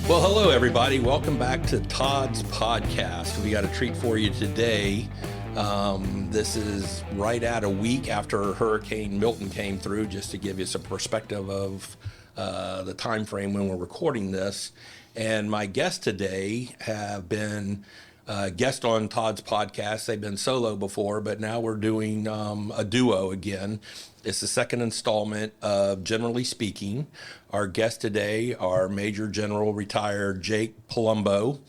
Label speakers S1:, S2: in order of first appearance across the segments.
S1: Well, hello, everybody. Welcome back to Todd's podcast. We got a treat for you today. This is right at a week after Hurricane Milton came through, just to give you some perspective of the time frame when we're recording this. And my guests today have been guests on Todd's podcast. They've been solo before, but now we're doing a duo again. It's the second installment of Generally Speaking. Our guests today are Major General retired Jake Polumbo,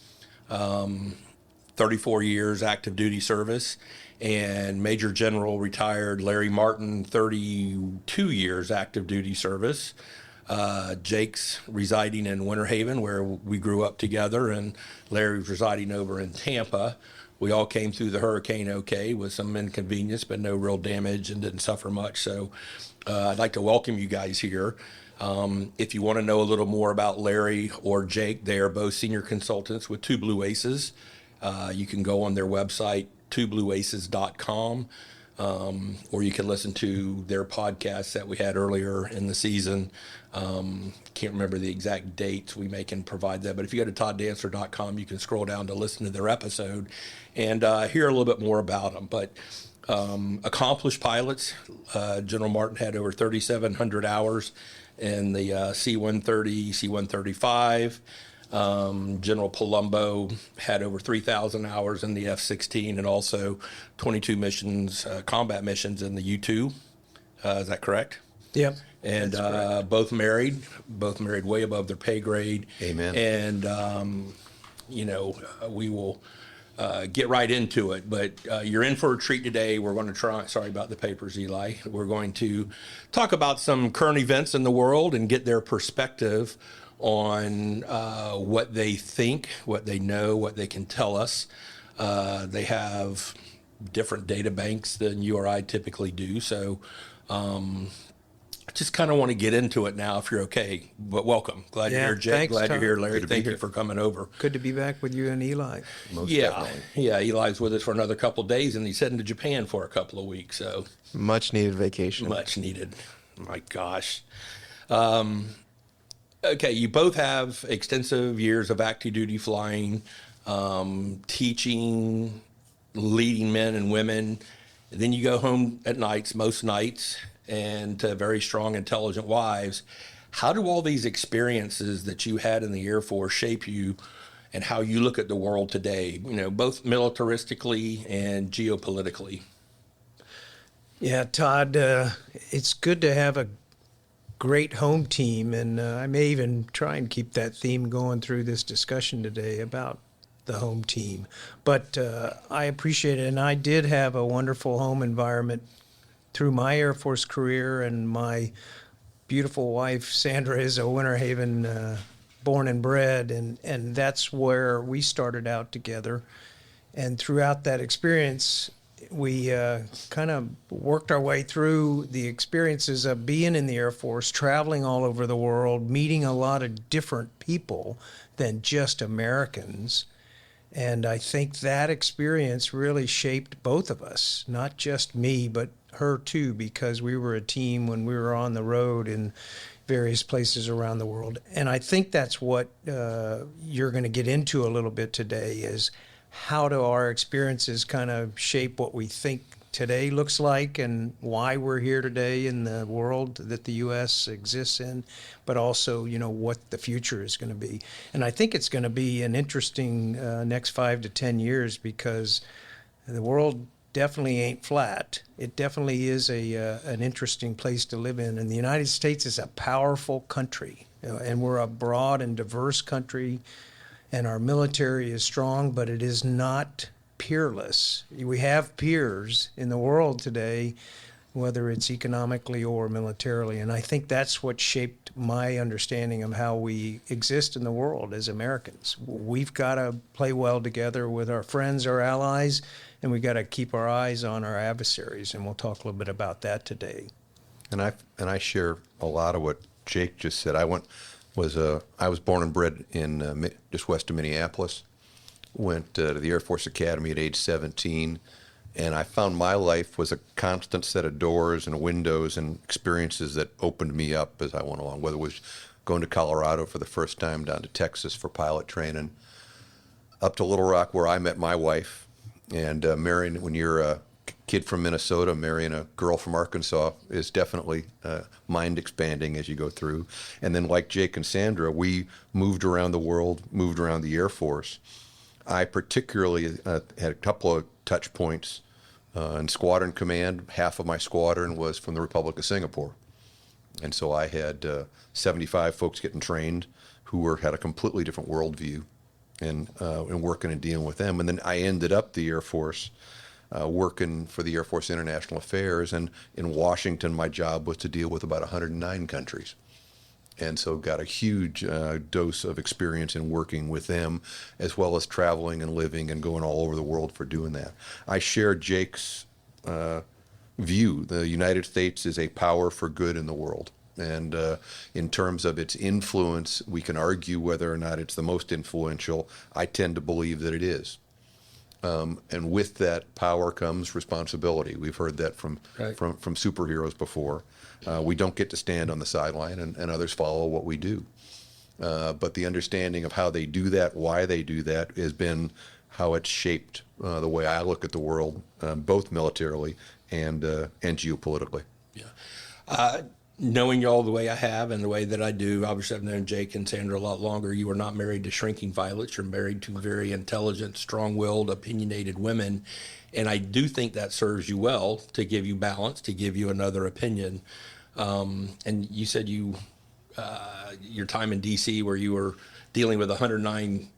S1: 34 years active duty service, and Major General retired Larry Martin, 32 years active duty service. Jake's residing in Winter Haven, where we grew up together, and Larry's residing over in Tampa. We all came through the hurricane okay, with some inconvenience, but no real damage and didn't suffer much. So I'd like to welcome you guys here. If you want to know a little more about Larry or Jake, they are both senior consultants with Two Blue Aces. You can go on their website, twoblueaces.com, or you can listen to their podcasts that we had earlier in the season. Can't remember the exact dates. We can provide that. But if you go to todddancer.com, you can scroll down to listen to their episode and hear a little bit more about them. But accomplished pilots. General Martin had over 3,700 hours in the C-130, C-135. General Polumbo had over 3,000 hours in the F-16 and also 22 missions, combat missions in the U-2. Is that correct?
S2: Yep.
S1: And both married way above their pay grade.
S3: Amen.
S1: And, we will get right into it. But you're in for a treat today. We're going to sorry about the papers, Eli. We're going to talk about some current events in the world and get their perspective on what they think, what they know, what they can tell us. They have different data banks than you or I typically do. So just kind of want to get into it now, if you're okay. But welcome. Glad you're here, Jake.
S2: Thanks,
S1: Glad
S2: Todd.
S1: you're here, Larry. Thank you for coming over.
S2: Good to be back with you and Eli.
S3: Most
S1: Yeah,
S3: definitely.
S1: yeah. Eli's with us for another couple of days, and he's heading to Japan for a couple of weeks. So
S4: Much needed vacation.
S1: much needed. My gosh. Okay, you both have extensive years of active duty flying, teaching, leading men and women. Then you go home at nights, most nights, and to very strong, intelligent wives. How do all these experiences that you had in the Air Force shape you and how you look at the world today, both militaristically and geopolitically?
S2: Yeah, Todd, it's good to have a great home team, and I may even try and keep that theme going through this discussion today about the home team. But I appreciate it, and I did have a wonderful home environment through my Air Force career, and my beautiful wife, Sandra, is a Winter Haven born and bred, and that's where we started out together. And throughout that experience, we kind of worked our way through the experiences of being in the Air Force, traveling all over the world, meeting a lot of different people than just Americans. And I think that experience really shaped both of us, not just me, but her too, because we were a team when we were on the road in various places around the world. And I think that's what you're going to get into a little bit today, is how do our experiences kind of shape what we think today looks like and why we're here today in the world that the U.S. exists in, but also, what the future is going to be. And I think it's going to be an interesting next 5 to 10 years, because the world definitely ain't flat. It definitely is an interesting place to live in. And the United States is a powerful country, and we're a broad and diverse country. And our military is strong, but it is not peerless. We have peers in the world today, whether it's economically or militarily. And I think that's what shaped my understanding of how we exist in the world as Americans. We've got to play well together with our friends, our allies, and we've got to keep our eyes on our adversaries. And we'll talk a little bit about that today.
S3: And I share a lot of what Jake just said. I was born and bred in just west of Minneapolis. Went to the Air Force Academy at age 17, and I found my life was a constant set of doors and windows and experiences that opened me up as I went along, whether it was going to Colorado for the first time, down to Texas for pilot training, up to Little Rock where I met my wife, and marrying, when you're a kid from Minnesota, marrying a girl from Arkansas is definitely mind expanding as you go through. And then like Jake and Sandra, we moved around the world, moved around the Air Force. I particularly had a couple of touch points in Squadron Command. Half of my squadron was from the Republic of Singapore. And so I had 75 folks getting trained who had a completely different worldview, and working and dealing with them. And then I ended up the Air Force working for the Air Force International Affairs. And in Washington, my job was to deal with about 109 countries. And so got a huge dose of experience in working with them, as well as traveling and living and going all over the world for doing that. I share Jake's view. The United States is a power for good in the world. And in terms of its influence, we can argue whether or not it's the most influential. I tend to believe that it is. And with that power comes responsibility. We've heard that from superheroes before. We don't get to stand on the sideline and others follow what we do. But the understanding of how they do that, why they do that, has been how it's shaped the way I look at the world, both militarily and geopolitically.
S1: Yeah. Knowing y'all the way I have and the way that I do, obviously I've known Jake and Sandra a lot longer. You are not married to shrinking violets. You're married to very intelligent, strong-willed, opinionated women. And I do think that serves you well, to give you balance, to give you another opinion. And you said your time in D.C. where you were dealing with 109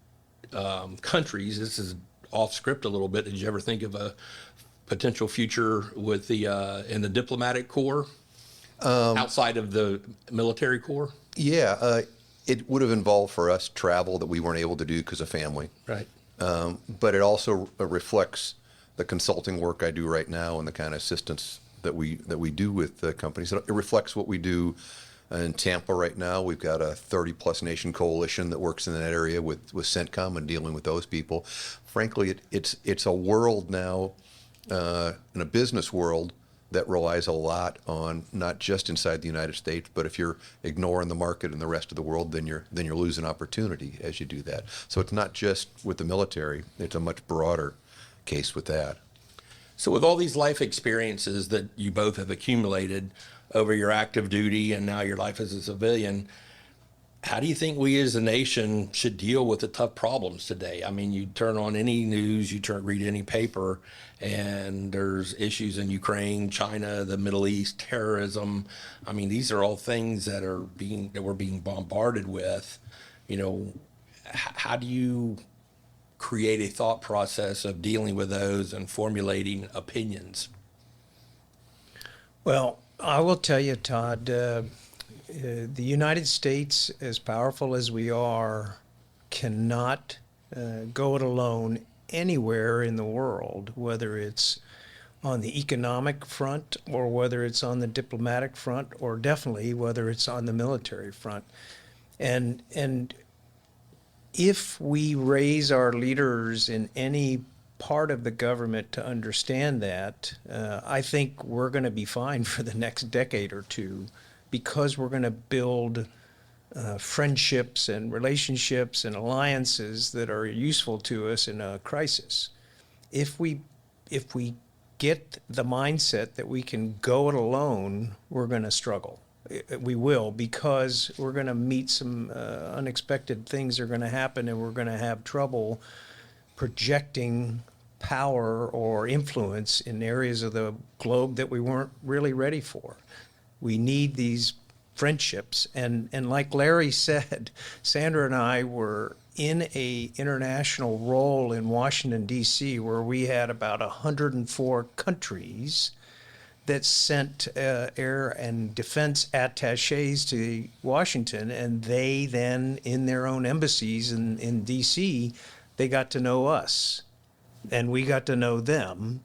S1: countries. This is off script a little bit. Did you ever think of a potential future with in the diplomatic corps? Outside of the military corps?
S3: Yeah, it would have involved for us travel that we weren't able to do because of family.
S1: Right.
S3: But it also reflects the consulting work I do right now and the kind of assistance that we do with the companies. It reflects what we do in Tampa right now. We've got a 30-plus nation coalition that works in that area with CENTCOM and dealing with those people. Frankly, it's a world now, in a business world, that relies a lot on not just inside the United States, but if you're ignoring the market and the rest of the world, then you're losing opportunity as you do that. So it's not just with the military; it's a much broader case with that.
S1: So with all these life experiences that you both have accumulated over your active duty and now your life as a civilian, how do you think we as a nation should deal with the tough problems today? I mean, you turn on any news, read any paper, and there's issues in Ukraine, China, the Middle East, terrorism. I mean, these are all things that we're being bombarded with. How do you create a thought process of dealing with those and formulating opinions?
S2: Well, I will tell you, Todd, the United States, as powerful as we are, cannot go it alone anywhere in the world, whether it's on the economic front or whether it's on the diplomatic front, or definitely whether it's on the military front. And if we raise our leaders in any part of the government to understand that, I think we're going to be fine for the next decade or two, because we're going to build friendships and relationships and alliances that are useful to us in a crisis. If we get the mindset that we can go it alone, we're going to struggle. We will, because we're going to meet some unexpected things are going to happen, and we're going to have trouble projecting power or influence in areas of the globe that we weren't really ready for. We need these friendships. And like Larry said, Sandra and I were in a international role in Washington, D.C., where we had about 104 countries that sent air and defense attaches to Washington, and they then, in their own embassies in D.C., they got to know us, and we got to know them.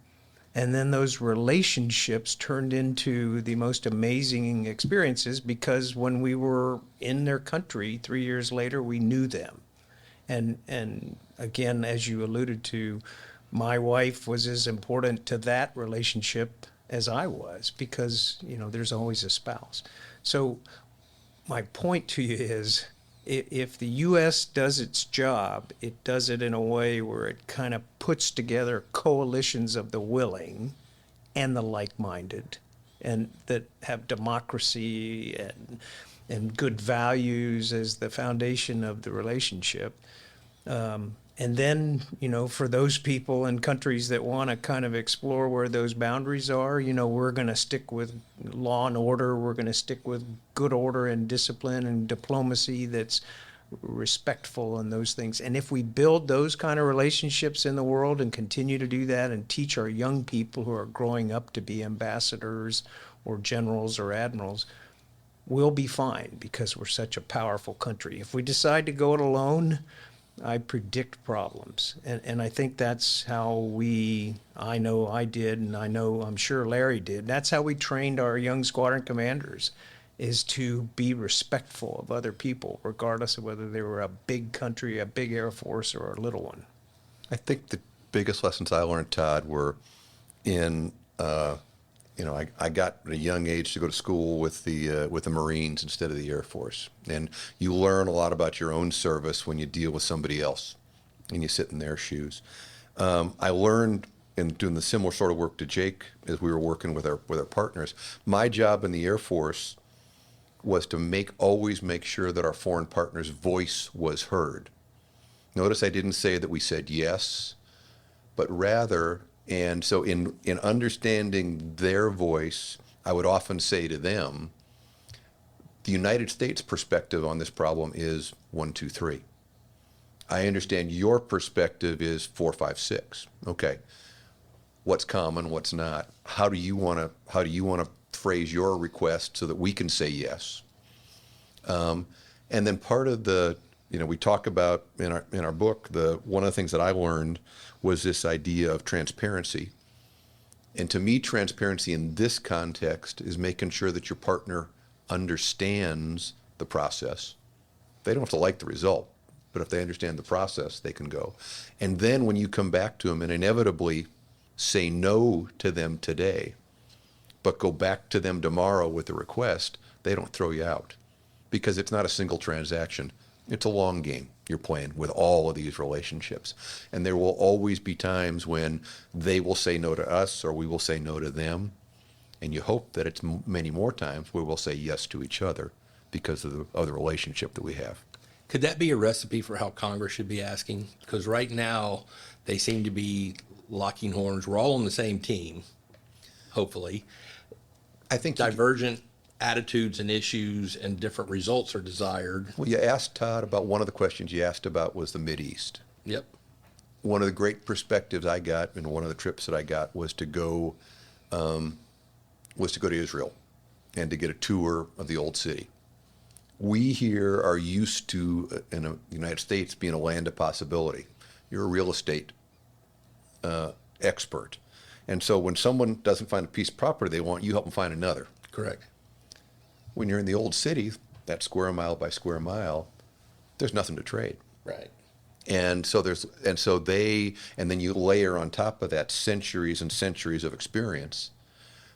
S2: And then those relationships turned into the most amazing experiences, because when we were in their country 3 years later, we knew them. And again, as you alluded to, my wife was as important to that relationship as I was, because, there's always a spouse. So my point to you is, if the U.S. does its job, it does it in a way where it kind of puts together coalitions of the willing and the like-minded, and that have democracy and good values as the foundation of the relationship. And then, for those people and countries that want to kind of explore where those boundaries are, we're going to stick with law and order. We're going to stick with good order and discipline and diplomacy that's respectful and those things. And if we build those kind of relationships in the world and continue to do that and teach our young people who are growing up to be ambassadors or generals or admirals, we'll be fine because we're such a powerful country. If we decide to go it alone, I predict problems. And I think that's how I know I did, and I'm sure Larry did. That's how we trained our young squadron commanders, is to be respectful of other people, regardless of whether they were a big country, a big Air Force, or a little one.
S3: I think the biggest lessons I learned, Todd, were in I got at a young age to go to school with the Marines instead of the Air Force, and you learn a lot about your own service when you deal with somebody else, and you sit in their shoes. I learned in doing the similar sort of work to Jake as we were working with our partners. My job in the Air Force was to always make sure that our foreign partners' voice was heard. Notice I didn't say that we said yes, but rather. And so in understanding their voice, I would often say to them, the United States perspective on this problem is 1, 2, 3. I understand your perspective is 4, 5, 6. Okay. What's common, what's not? How do you want to phrase your request so that we can say yes? And then part of we talk about in our book, one of the things that I learned was this idea of transparency. And to me, transparency in this context is making sure that your partner understands the process. They don't have to like the result, but if they understand the process, they can go. And then when you come back to them and inevitably say no to them today, but go back to them tomorrow with a request, they don't throw you out, because it's not a single transaction. It's a long game you're playing with all of these relationships. And there will always be times when they will say no to us or we will say no to them. And you hope that it's many more times where we'll say yes to each other because of the relationship that we have.
S1: Could that be a recipe for how Congress should be asking? Because right now they seem to be locking horns. We're all on the same team, hopefully.
S3: I think
S1: divergent attitudes and issues and different results are desired.
S3: Well, you asked Todd about one of the questions you asked about was the Mideast.
S1: Yep.
S3: One of the great perspectives I got in one of the trips that I got was to go to Israel and to get a tour of the old city. We here are used to, in the United States, being a land of possibility. You're a real estate expert. And so when someone doesn't find a piece of property they want, you help them find another.
S1: Correct.
S3: When you're in the old city, that square mile by square mile, there's nothing to trade.
S1: Right.
S3: And so then you layer on top of that centuries and centuries of experience,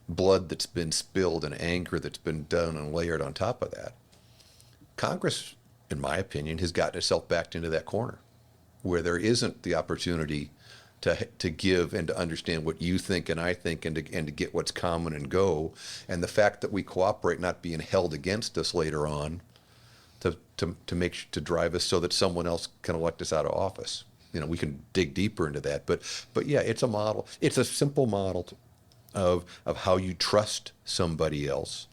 S3: blood that's been spilled and anger that's been done and layered on top of that. Congress, in my opinion, has gotten itself backed into that corner where there isn't the opportunity to give and to understand what you think and I think and to get what's common and go. And the fact that we cooperate not being held against us later on to drive us so that someone else can elect us out of office. We can dig deeper into that. But yeah, it's a model. It's a simple model of how you trust somebody else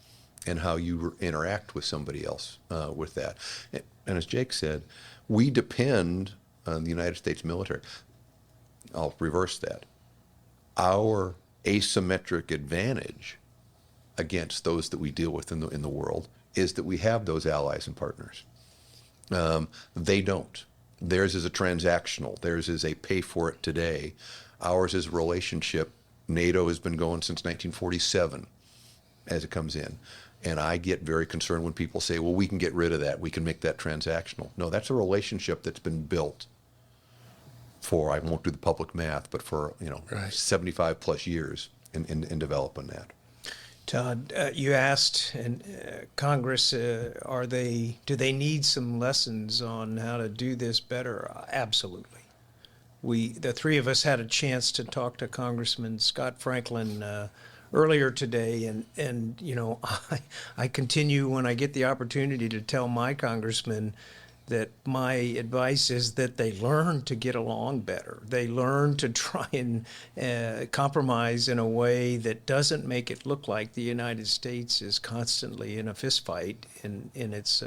S3: and how you interact with somebody else with that. And as Jake said, we depend on the United States military. I'll reverse that. Our asymmetric advantage against those that we deal with in the world is that we have those allies and partners. They don't. Theirs is a transactional. Theirs is a pay for it today. Ours is a relationship. NATO has been going since 1947 as it comes in. And I get very concerned when people say, well, we can get rid of that. We can make that transactional. No, that's a relationship that's been built for, I won't do the public math, but for,
S1: right.
S3: 75 plus years in developing that.
S2: Todd, you asked, and Congress, do they need some lessons on how to do this better? Absolutely. The three of us had a chance to talk to Congressman Scott Franklin earlier today, and I continue when I get the opportunity to tell my congressman that my advice is that they learn to get along better. They learn to try and compromise in a way that doesn't make it look like the United States is constantly in a fistfight in its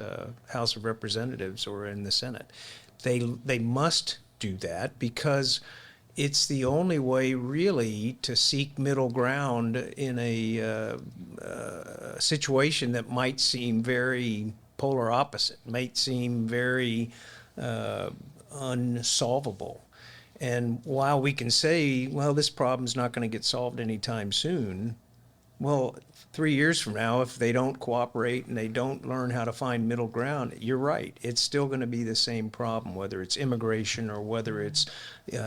S2: House of Representatives or in the Senate. They must do that because it's the only way really to seek middle ground in a situation that might seem very polar opposite, might seem very unsolvable. And while we can say, well, this problem's not going to get solved anytime soon, well, 3 years from now, if they don't cooperate and they don't learn how to find middle ground, you're right. It's still going to be the same problem, whether it's immigration or whether it's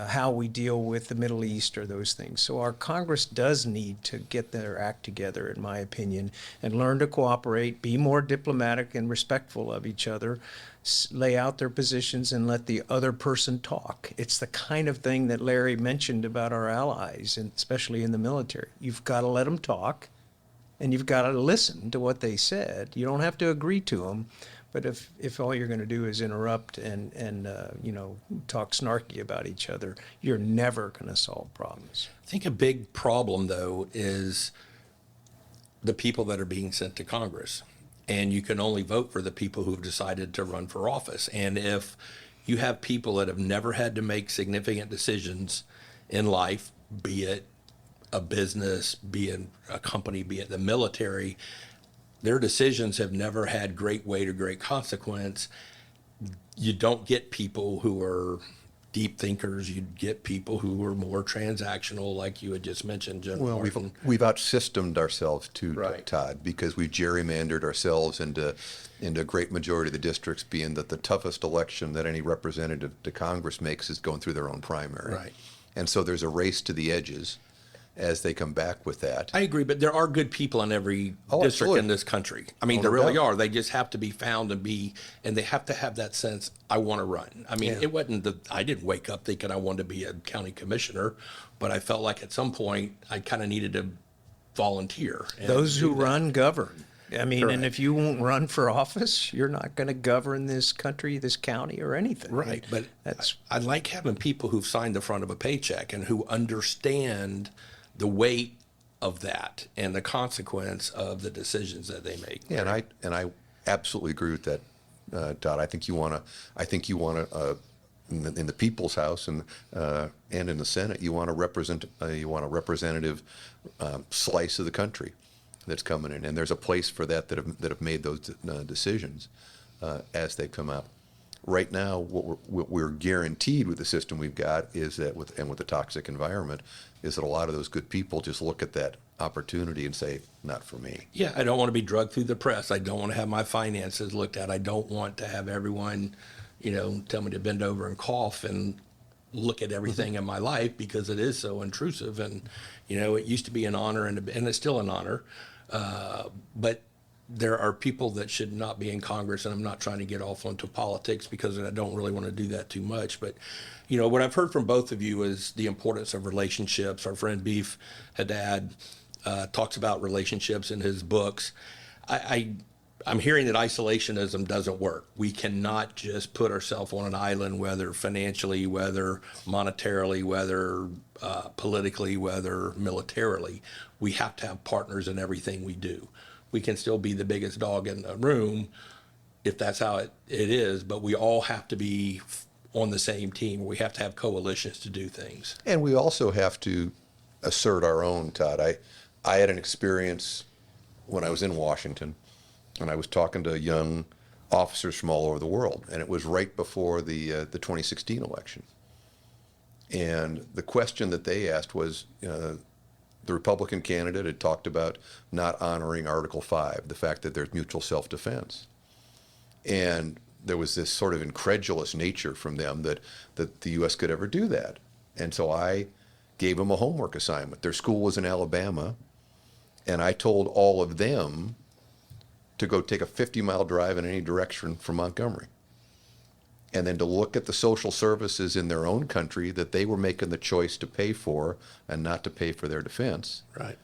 S2: how we deal with the Middle East or those things. So our Congress does need to get their act together, in my opinion, and learn to cooperate, be more diplomatic and respectful of each other, lay out their positions and let the other person talk. It's the kind of thing that Larry mentioned about our allies, and especially in the military. You've got to let them talk. And you've got to listen to what they said. You don't have to agree to them, but if all you're going to do is interrupt and talk snarky about each other, you're never going to solve problems.
S1: I think a big problem, though, is the people that are being sent to Congress. And you can only vote for the people who have decided to run for office. And if you have people that have never had to make significant decisions in life, be it a business, be it a company, be it the military, their decisions have never had great weight or great consequence. You don't get people who are deep thinkers. You get people who are more transactional, like you had just mentioned, General
S3: Well,
S1: Martin.
S3: we've outsystemed ourselves too,
S1: Right.
S3: Todd, because we've gerrymandered ourselves into a great majority of the districts, being that the toughest election that any representative to Congress makes is going through their own primary.
S1: Right.
S3: And so there's a race to the edges as they come back with that.
S1: I agree, but there are good people in every
S3: Oh,
S1: district
S3: absolutely.
S1: in this country. I mean,
S3: Oh,
S1: there
S3: no
S1: really
S3: doubt.
S1: are. They just have to be found and they have to have that sense, I want to run. I mean,
S2: Yeah.
S1: it wasn't I didn't wake up thinking I wanted to be a county commissioner, but I felt like at some point I kind of needed to volunteer. and
S2: Those who
S1: do that.
S2: run govern. I mean, and
S1: Correct.
S2: if you won't run for office, you're not going to govern this country, this county, or anything.
S1: Right, but
S2: that's
S1: I like having people who've signed the front of a paycheck and who understand the weight of that and the consequence of the decisions that they make.
S3: Yeah, and I absolutely agree with that, Todd. I think you want to in the People's House and in the Senate, you want a representative slice of the country that's coming in, and there's a place for that have made those decisions as they come out. Right now, what we're guaranteed with the system we've got is that with the toxic environment, is that a lot of those good people just look at that opportunity and say, not for me.
S1: Yeah, I don't want to be drugged through the press. I don't want to have my finances looked at. I don't want to have everyone, tell me to bend over and cough and look at everything in my life because it is so intrusive. And, it used to be an honor and it's still an honor. But there are people that should not be in Congress, and I'm not trying to get off onto politics because I don't really want to do that too much. But, what I've heard from both of you is the importance of relationships. Our friend Beef Haddad talks about relationships in his books. I'm hearing that isolationism doesn't work. We cannot just put ourselves on an island, whether financially, whether monetarily, whether politically, whether militarily. We have to have partners in everything we do. We can still be the biggest dog in the room if that's how it is, but we all have to be on the same team. We have to have coalitions to do things.
S3: And we also have to assert our own, Todd. I had an experience when I was in Washington, and I was talking to young officers from all over the world, and it was right before the 2016 election. And the question that they asked was, the Republican candidate had talked about not honoring Article 5, the fact that there's mutual self-defense. And there was this sort of incredulous nature from them that the U.S. could ever do that. And so I gave them a homework assignment. Their school was in Alabama, And I told all of them to go take a 50-mile drive in any direction from Montgomery. And then to look at the social services in their own country that they were making the choice to pay for and not to pay for their defense.
S1: Right.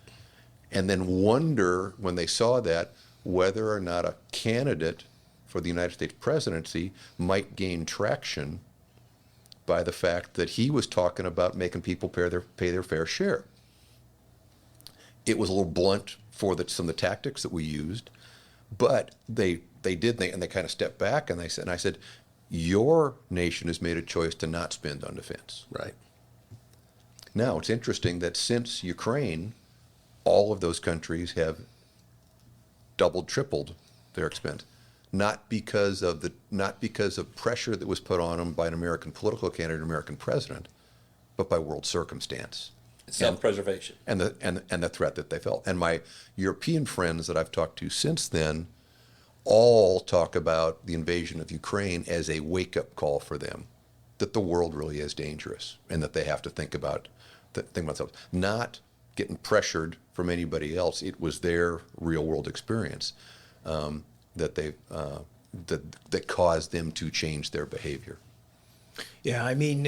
S3: And then wonder, when they saw that, whether or not a candidate for the United States presidency might gain traction by the fact that he was talking about making people pay their fair share. It was a little blunt for some of the tactics that we used, but they kind of stepped back and I said, your nation has made a choice to not spend on defense.
S1: Right.
S3: Now, it's interesting that since Ukraine, all of those countries have doubled, tripled their expense. Not because of pressure that was put on them by an American political candidate, an American president, but by world circumstance.
S1: Self-preservation.
S3: And the threat that they felt. And my European friends that I've talked to since then all talk about the invasion of Ukraine as a wake-up call for them, that the world really is dangerous and that they have to think about themselves. Not getting pressured from anybody else. It was their real-world experience that caused them to change their behavior.
S2: Yeah, I mean,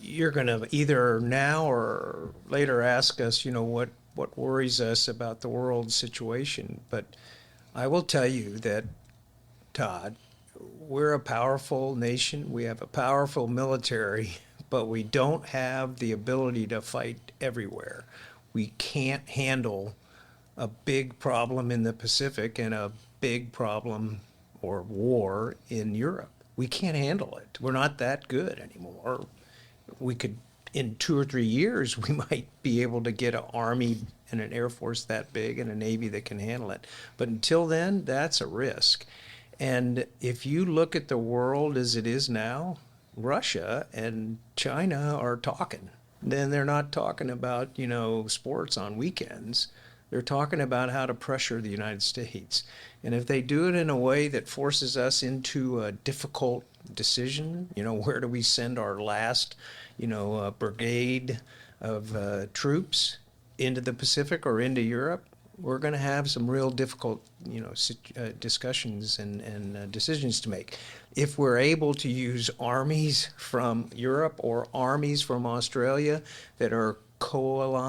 S2: you're going to either now or later ask us, what worries us about the world situation. But I will tell you that, Todd, we're a powerful nation. We have a powerful military, but we don't have the ability to fight everywhere. We can't handle a big problem in the Pacific and a big problem or war in Europe. We can't handle it. We're not that good anymore. We could, in 2 or 3 years, we might be able to get an army and an air force that big and a navy that can handle it. But until then, that's a risk. And if you look at the world as it is now, Russia and China are talking. Then they're not talking about, sports on weekends. They're talking about how to pressure the United States. And if they do it in a way that forces us into a difficult decision, where do we send our last, brigade of troops into the Pacific or into Europe, we're going to have some real difficult, discussions and decisions to make. If we're able to use armies from Europe or armies from Australia that are coalition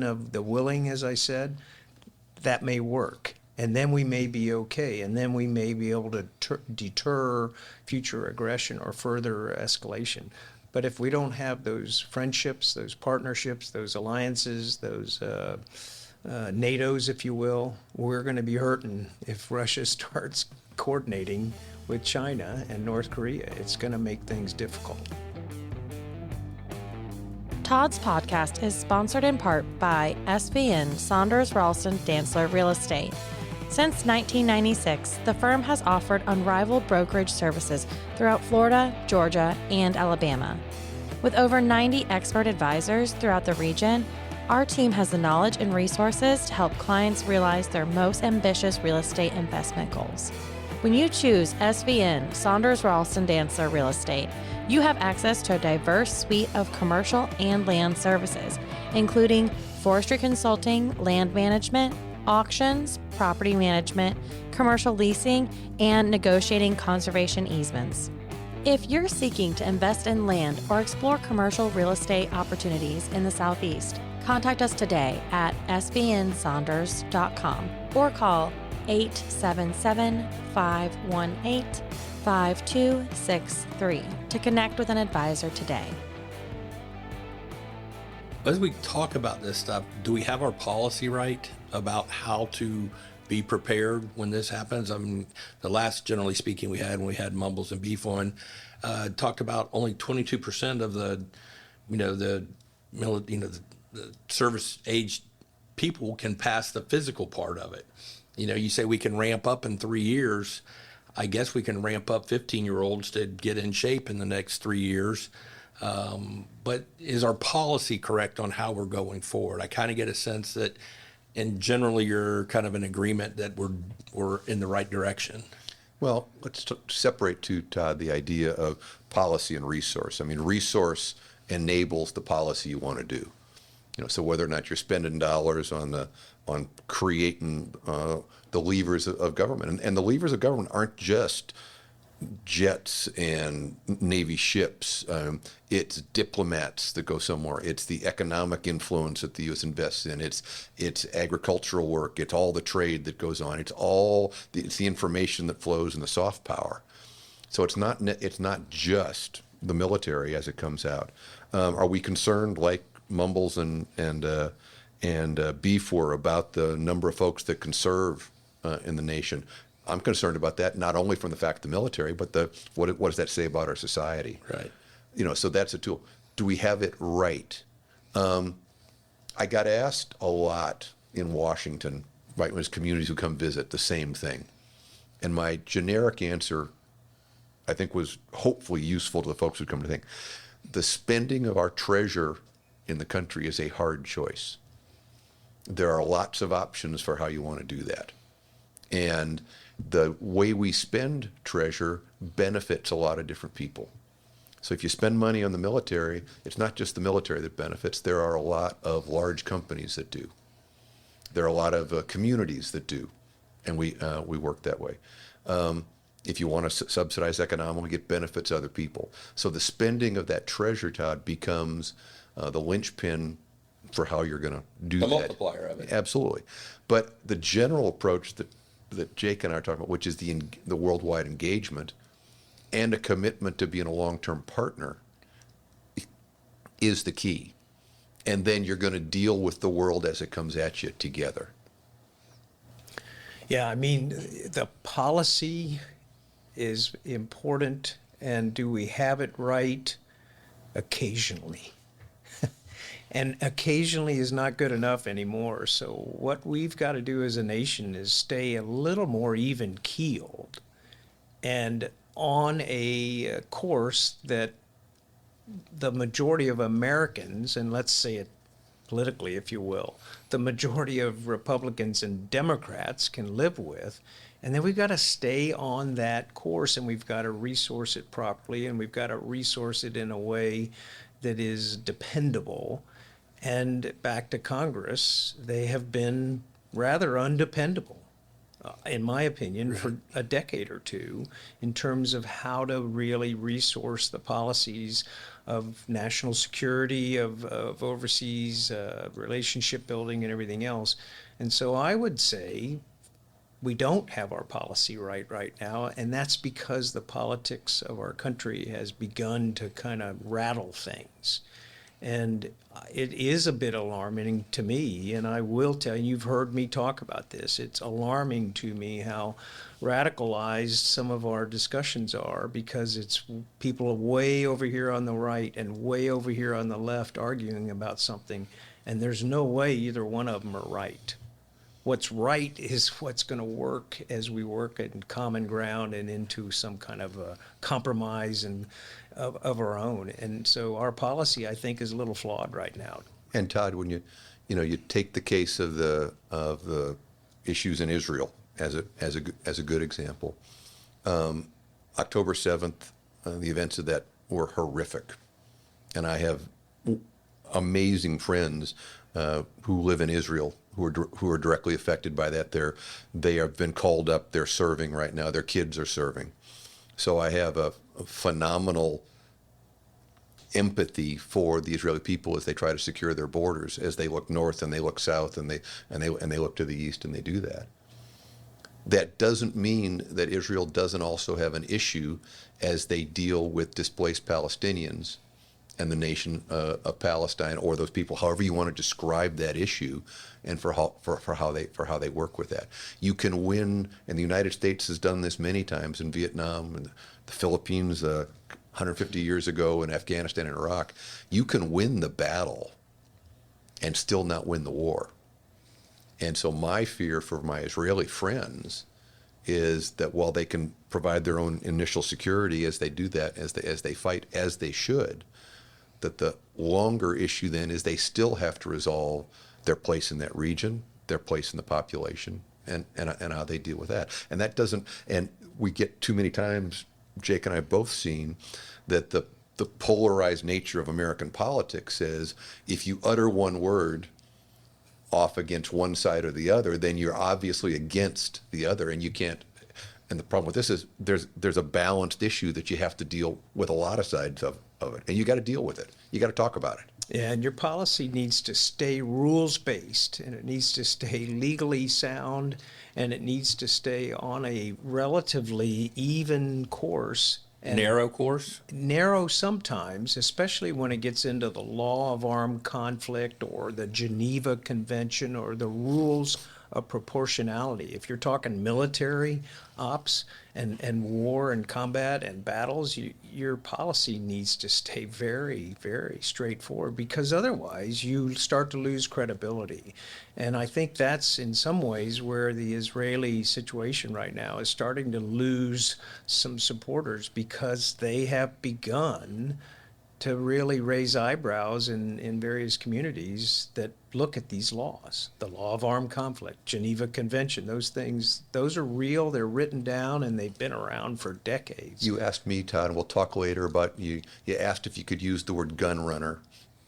S2: of the willing, as I said, that may work. And then we may be okay. And then we may be able to deter future aggression or further escalation. But if we don't have those friendships, those partnerships, those alliances, those NATOs, if you will, we're going to be hurting if Russia starts coordinating with China and North Korea. It's going to make things difficult.
S5: Todd's podcast is sponsored in part by SVN Saunders Ralston Dantzler Real Estate. Since 1996, the firm has offered unrivaled brokerage services throughout Florida, Georgia, and Alabama. With over 90 expert advisors throughout the region, our team has the knowledge and resources to help clients realize their most ambitious real estate investment goals. When you choose SVN Saunders Ralston Dantzler Real Estate, you have access to a diverse suite of commercial and land services, including forestry consulting, land management, auctions, property management, commercial leasing, and negotiating conservation easements. If you're seeking to invest in land or explore commercial real estate opportunities in the Southeast, contact us today at svnsaunders.com or call 877-518-5263 to connect with an advisor today.
S1: As we talk about this stuff, do we have our policy right about how to be prepared when this happens? I mean, the last, generally speaking, we had when we had Mumbles and Beef on, talked about only 22% of the service age people can pass the physical part of it. You say we can ramp up in 3 years. I guess we can ramp up 15-year-olds to get in shape in the next 3 years. But is our policy correct on how we're going forward? I kind of get a sense that, and generally you're kind of in agreement that we're in the right direction.
S3: Well, let's separate to Todd the idea of policy and resource. I mean, resource enables the policy you want to do. So whether or not you're spending dollars on creating the levers of government, and the levers of government aren't just jets and Navy ships. It's diplomats that go somewhere. It's the economic influence that the U.S. invests in. It's agricultural work. It's all the trade that goes on. It's the information that flows in the soft power. So it's not just the military as it comes out. Are we concerned, like Mumbles and Beef were, about the number of folks that can serve in the nation? I'm concerned about that, not only from the fact of the military, but what does that say about our society?
S1: Right.
S3: So that's a tool. Do we have it right? I got asked a lot in Washington, right, when there's communities who come visit, the same thing. And my generic answer, I think, was hopefully useful to the folks who come to think. The spending of our treasure in the country is a hard choice. There are lots of options for how you want to do that. And the way we spend treasure benefits a lot of different people. So if you spend money on the military, it's not just the military that benefits. There are a lot of large companies that do. There are a lot of communities that do, and we work that way. If you want to subsidize economically, it benefits other people. So the spending of that treasure, Todd, becomes the linchpin for how you're going to do
S1: The
S3: that.
S1: multiplier of it.
S3: Absolutely. But the general approach that Jake and I are talking about, which is the worldwide engagement and a commitment to being a long-term partner, is the key. And then you're going to deal with the world as it comes at you together.
S2: Yeah, I mean, the policy is important, and do we have it right? Occasionally. And occasionally is not good enough anymore. So what we've got to do as a nation is stay a little more even-keeled and on a course that the majority of Americans, and let's say it politically, if you will, the majority of Republicans and Democrats can live with. And then we've got to stay on that course, and we've got to resource it properly, and we've got to resource it in a way that is dependable. And back to Congress, they have been rather undependable, in my opinion, for a decade or two, in terms of how to really resource the policies of national security, of overseas relationship building, and everything else. And so I would say we don't have our policy right now, and that's because the politics of our country has begun to kind of rattle things. And it is a bit alarming to me, and I will tell you, you've heard me talk about this. It's alarming to me how radicalized some of our discussions are, because it's people way over here on the right and way over here on the left arguing about something, and there's no way either one of them are right. What's right is what's going to work as we work in common ground and into some kind of a compromise and of our own. And so our policy, I think, is a little flawed right now.
S3: And Todd, when you take the case of the issues in Israel as a good example, October 7th, the events of that were horrific, and I have amazing friends who live in Israel who are directly affected by that. They have been called up. They're serving right now. Their kids are serving. So I have a phenomenal empathy for the Israeli people as they try to secure their borders, as they look north and they look south and they look to the east, and they do that. That doesn't mean that Israel doesn't also have an issue as they deal with displaced Palestinians and the nation of Palestine, or those people, however you want to describe that issue, and for how they work with that. You can win, and the United States has done this many times in Vietnam and the Philippines 150 years ago, in Afghanistan and Iraq. You can win the battle and still not win the war. And so my fear for my Israeli friends is that while they can provide their own initial security as they do that, as they fight, as they should, that the longer issue then is they still have to resolve their place in that region, their place in the population, and how they deal with that. And that doesn't, and we get too many times, Jake and I have both seen, that the the polarized nature of American politics says if you utter one word off against one side or the other, then you're obviously against the other, and you can't. And the problem with this is there's a balanced issue that you have to deal with a lot of sides of it, and you got to deal with it. You got to talk about it.
S2: Yeah, and your policy needs to stay rules-based, and it needs to stay legally sound, and it needs to stay on a relatively even course. And
S1: Narrow course.
S2: narrow sometimes, especially when it gets into the law of armed conflict or the Geneva Convention or the rules of proportionality. If you're talking military ops and war and combat and battles, your policy needs to stay very, very straightforward, because otherwise you start to lose credibility. And I think that's in some ways where the Israeli situation right now is starting to lose some supporters, because they have begun to really raise eyebrows in various communities that look at these laws. The law of armed conflict, Geneva Convention, those things, those are real, they're written down, and they've been around for decades.
S3: You asked me, Todd, and we'll talk later about you asked if you could use the word gun runner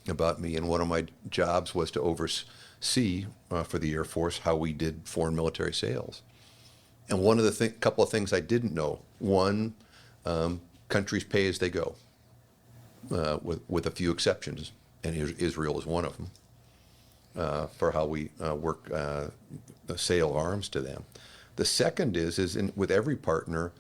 S3: about me, and one of my jobs was to oversee for the Air Force how we did foreign military sales. And one of the couple of things I didn't know, one, countries pay as they go. With a few exceptions, and Israel is one of them, for how we work sale arms to them. The second is with every partner,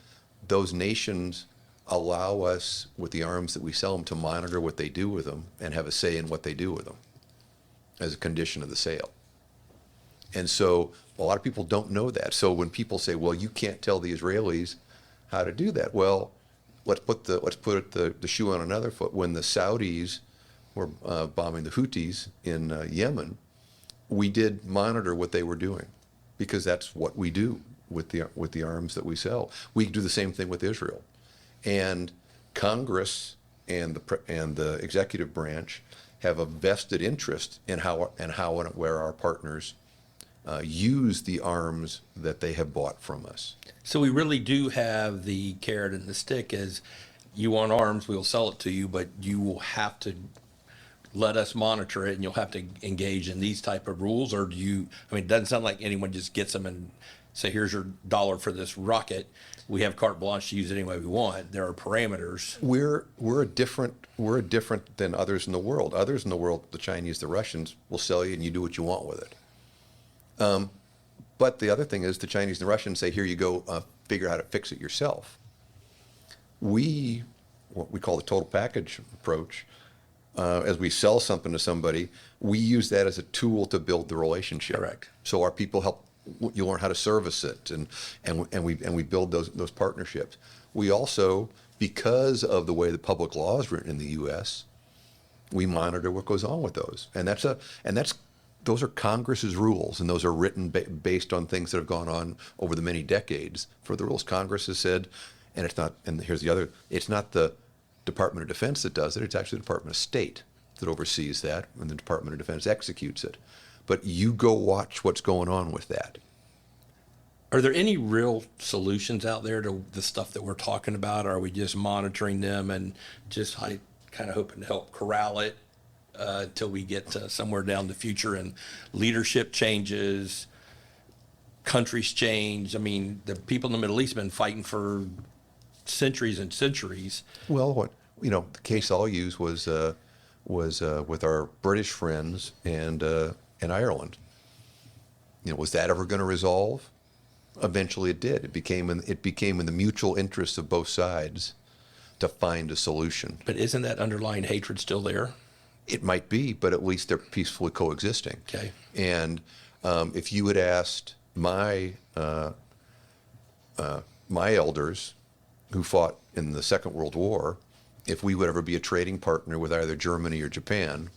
S3: those nations allow us, with the arms that we sell them, to monitor what they do with them and have a say in what they do with them as a condition of the sale. And so a lot of people don't know that. So when people say, well, you can't tell the Israelis how to do that, well, let's put the shoe on another foot. When the Saudis were bombing the Houthis in Yemen, we did monitor what they were doing, because that's what we do with the arms that we sell. We do the same thing with Israel, and Congress and the executive branch have a vested interest in how and where our partners use the arms that they have bought from us.
S1: So we really do have the carrot and the stick. As you want arms, we'll sell it to you, but you will have to let us monitor it, and you'll have to engage in these type of rules. Or it doesn't sound like anyone just gets them and say, here's your dollar for this rocket. We have carte blanche to use it any way we want. There are parameters.
S3: We're different than others in the world. Others in the world, the Chinese, the Russians, will sell you and you do what you want with it. But the other thing is the Chinese and the Russians say, here you go, figure out how to fix it yourself. What we call the total package approach, as we sell something to somebody, we use that as a tool to build the relationship.
S1: Correct.
S3: So our people help you learn how to service it, and we build those partnerships. We also, because of the way the public law is written in the U.S., we monitor what goes on with those, and those are Congress's rules, and those are written based on things that have gone on over the many decades. For the rules, Congress has said, and it's not. And here's the other: it's not the Department of Defense that does it. It's actually the Department of State that oversees that, and the Department of Defense executes it. But you go watch what's going on with that.
S1: Are there any real solutions out there to the stuff that we're talking about? Or are we just monitoring them and just kind of hoping to help corral it till we get somewhere down the future and leadership changes, countries change? I mean, the people in the Middle East have been fighting for centuries and centuries.
S3: Well, the case I'll use was with our British friends and Ireland. Was that ever going to resolve? Eventually, it did. It became in the mutual interest of both sides to find a solution.
S1: But isn't that underlying hatred still there?
S3: It might be, but at least they're peacefully coexisting.
S1: Okay.
S3: And if you had asked my elders who fought in the Second World War if we would ever be a trading partner with either Germany or Japan,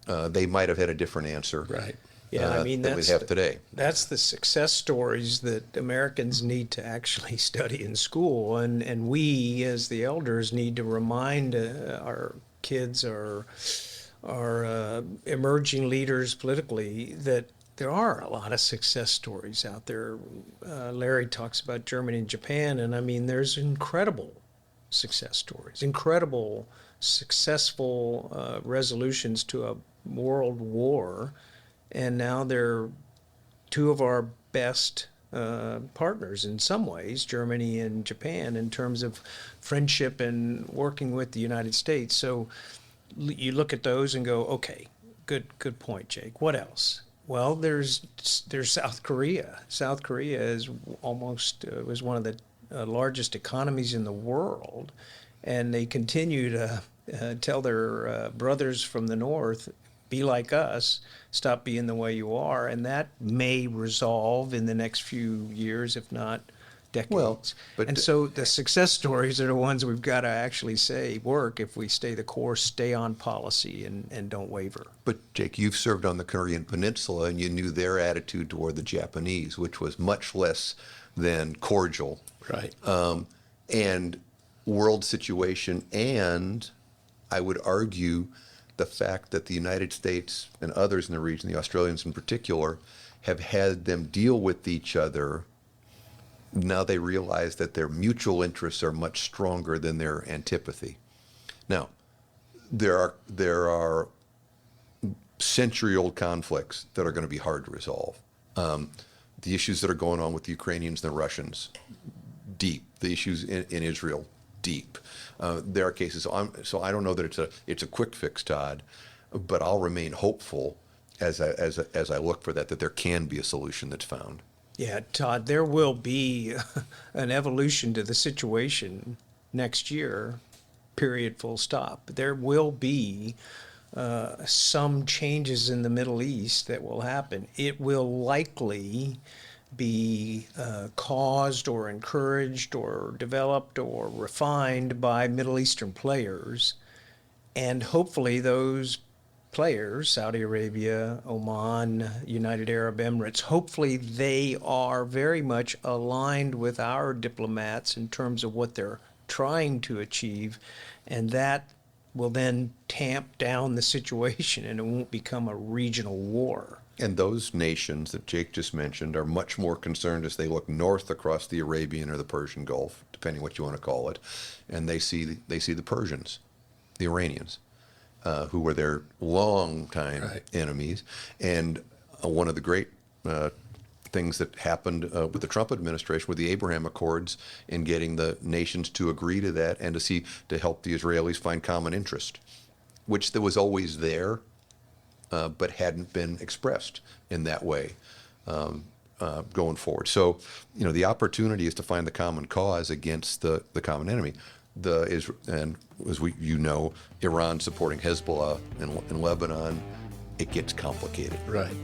S3: they might have had a different answer.
S1: Right.
S2: Yeah,
S3: than we have today.
S2: That's the success stories that Americans need to actually study in school, and we as the elders need to remind our kids, our emerging leaders politically, that there are a lot of success stories out there. Larry talks about Germany and Japan, and I mean, there's incredible success stories, incredible, successful resolutions to a world war, and now they're two of our best partners in some ways, Germany and Japan, in terms of friendship and working with the United States. So you look at those and go, okay, good point, Jake. What else? Well, there's South Korea. South Korea is almost was one of the largest economies in the world, and they continue to tell their brothers from the north, be like us, stop being the way you are, and that may resolve in the next few years, if not decades.
S3: Well, but
S2: and so the success stories are the ones we've got to actually say work if we stay the course, stay on policy, and don't waver.
S3: But Jake, you've served on the Korean Peninsula, and you knew their attitude toward the Japanese, which was much less than cordial.
S1: Right.
S3: And world situation, and I would argue the fact that the United States and others in the region, the Australians in particular, have had them deal with each other. Now they realize that their mutual interests are much stronger than their antipathy. Now, there are century-old conflicts that are going to be hard to resolve. The issues that are going on with the Ukrainians and the Russians, deep. The issues in Israel, deep. There are cases. So I don't know that it's a quick fix, Todd, but I'll remain hopeful as I look for that there can be a solution that's found.
S2: Yeah, Todd, there will be an evolution to the situation next year, period, full stop. There will be some changes in the Middle East that will happen. It will likely be caused or encouraged or developed or refined by Middle Eastern players. And hopefully those players, Saudi Arabia, Oman, United Arab Emirates, hopefully they are very much aligned with our diplomats in terms of what they're trying to achieve, and that will then tamp down the situation and it won't become a regional war.
S3: And those nations that Jake just mentioned are much more concerned as they look north across the Arabian or the Persian Gulf, depending what you want to call it, and they see the Persians, the Iranians, who were their longtime enemies. And one of the great things that happened with the Trump administration were the Abraham Accords in getting the nations to agree to that and to help the Israelis find common interest, which there was always there, but hadn't been expressed in that way going forward. So, the opportunity is to find the common cause against the common enemy. And as Iran supporting Hezbollah in Lebanon, it gets complicated.
S1: Right.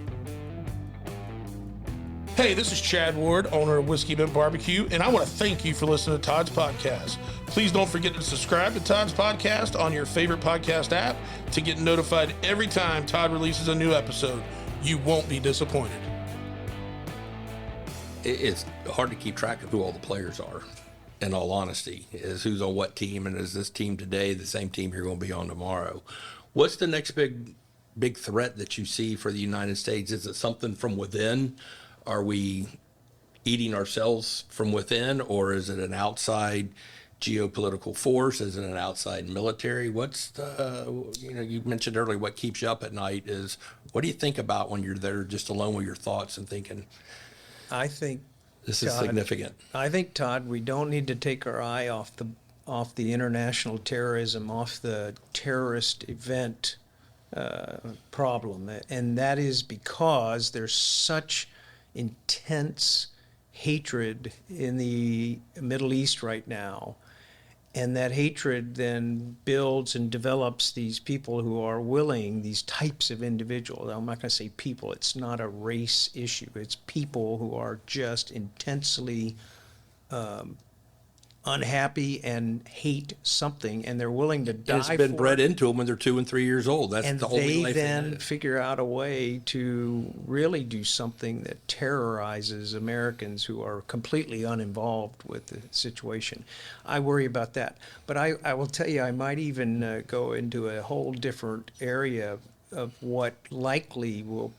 S6: Hey, this is Chad Ward, owner of Whiskey Bent Barbecue, and I want to thank you for listening to Todd's podcast. Please don't forget to subscribe to Todd's podcast on your favorite podcast app to get notified every time Todd releases a new episode. You won't be disappointed.
S1: It's hard to keep track of who all the players are, in all honesty, is who's on what team, and is this team today the same team you're going to be on tomorrow? What's the next big threat that you see for the United States? Is it something from within? Are we eating ourselves from within, or is it an outside geopolitical force? Is it an outside military? What's you mentioned earlier, what keeps you up at night is, what do you think about when you're there just alone with your thoughts and thinking,
S2: I think
S1: this is significant?
S2: I think, Todd, we don't need to take our eye off the international terrorism, off the terrorist event problem, and that is because there's such intense hatred in the Middle East right now, and that hatred then builds and develops these people who are willing, these types of individuals. I'm not going to say people, it's not a race issue, it's people who are just intensely unhappy and hate something, and they're willing to die
S1: It's been
S2: for
S1: bred
S2: it.
S1: into them when they're 2 and 3 years old. That's
S2: And
S1: the only
S2: they
S1: life
S2: then
S1: they
S2: figure out a way to really do something that terrorizes Americans who are completely uninvolved with the situation. I worry about that. But I will tell you, I might even go into a whole different area of what likely will,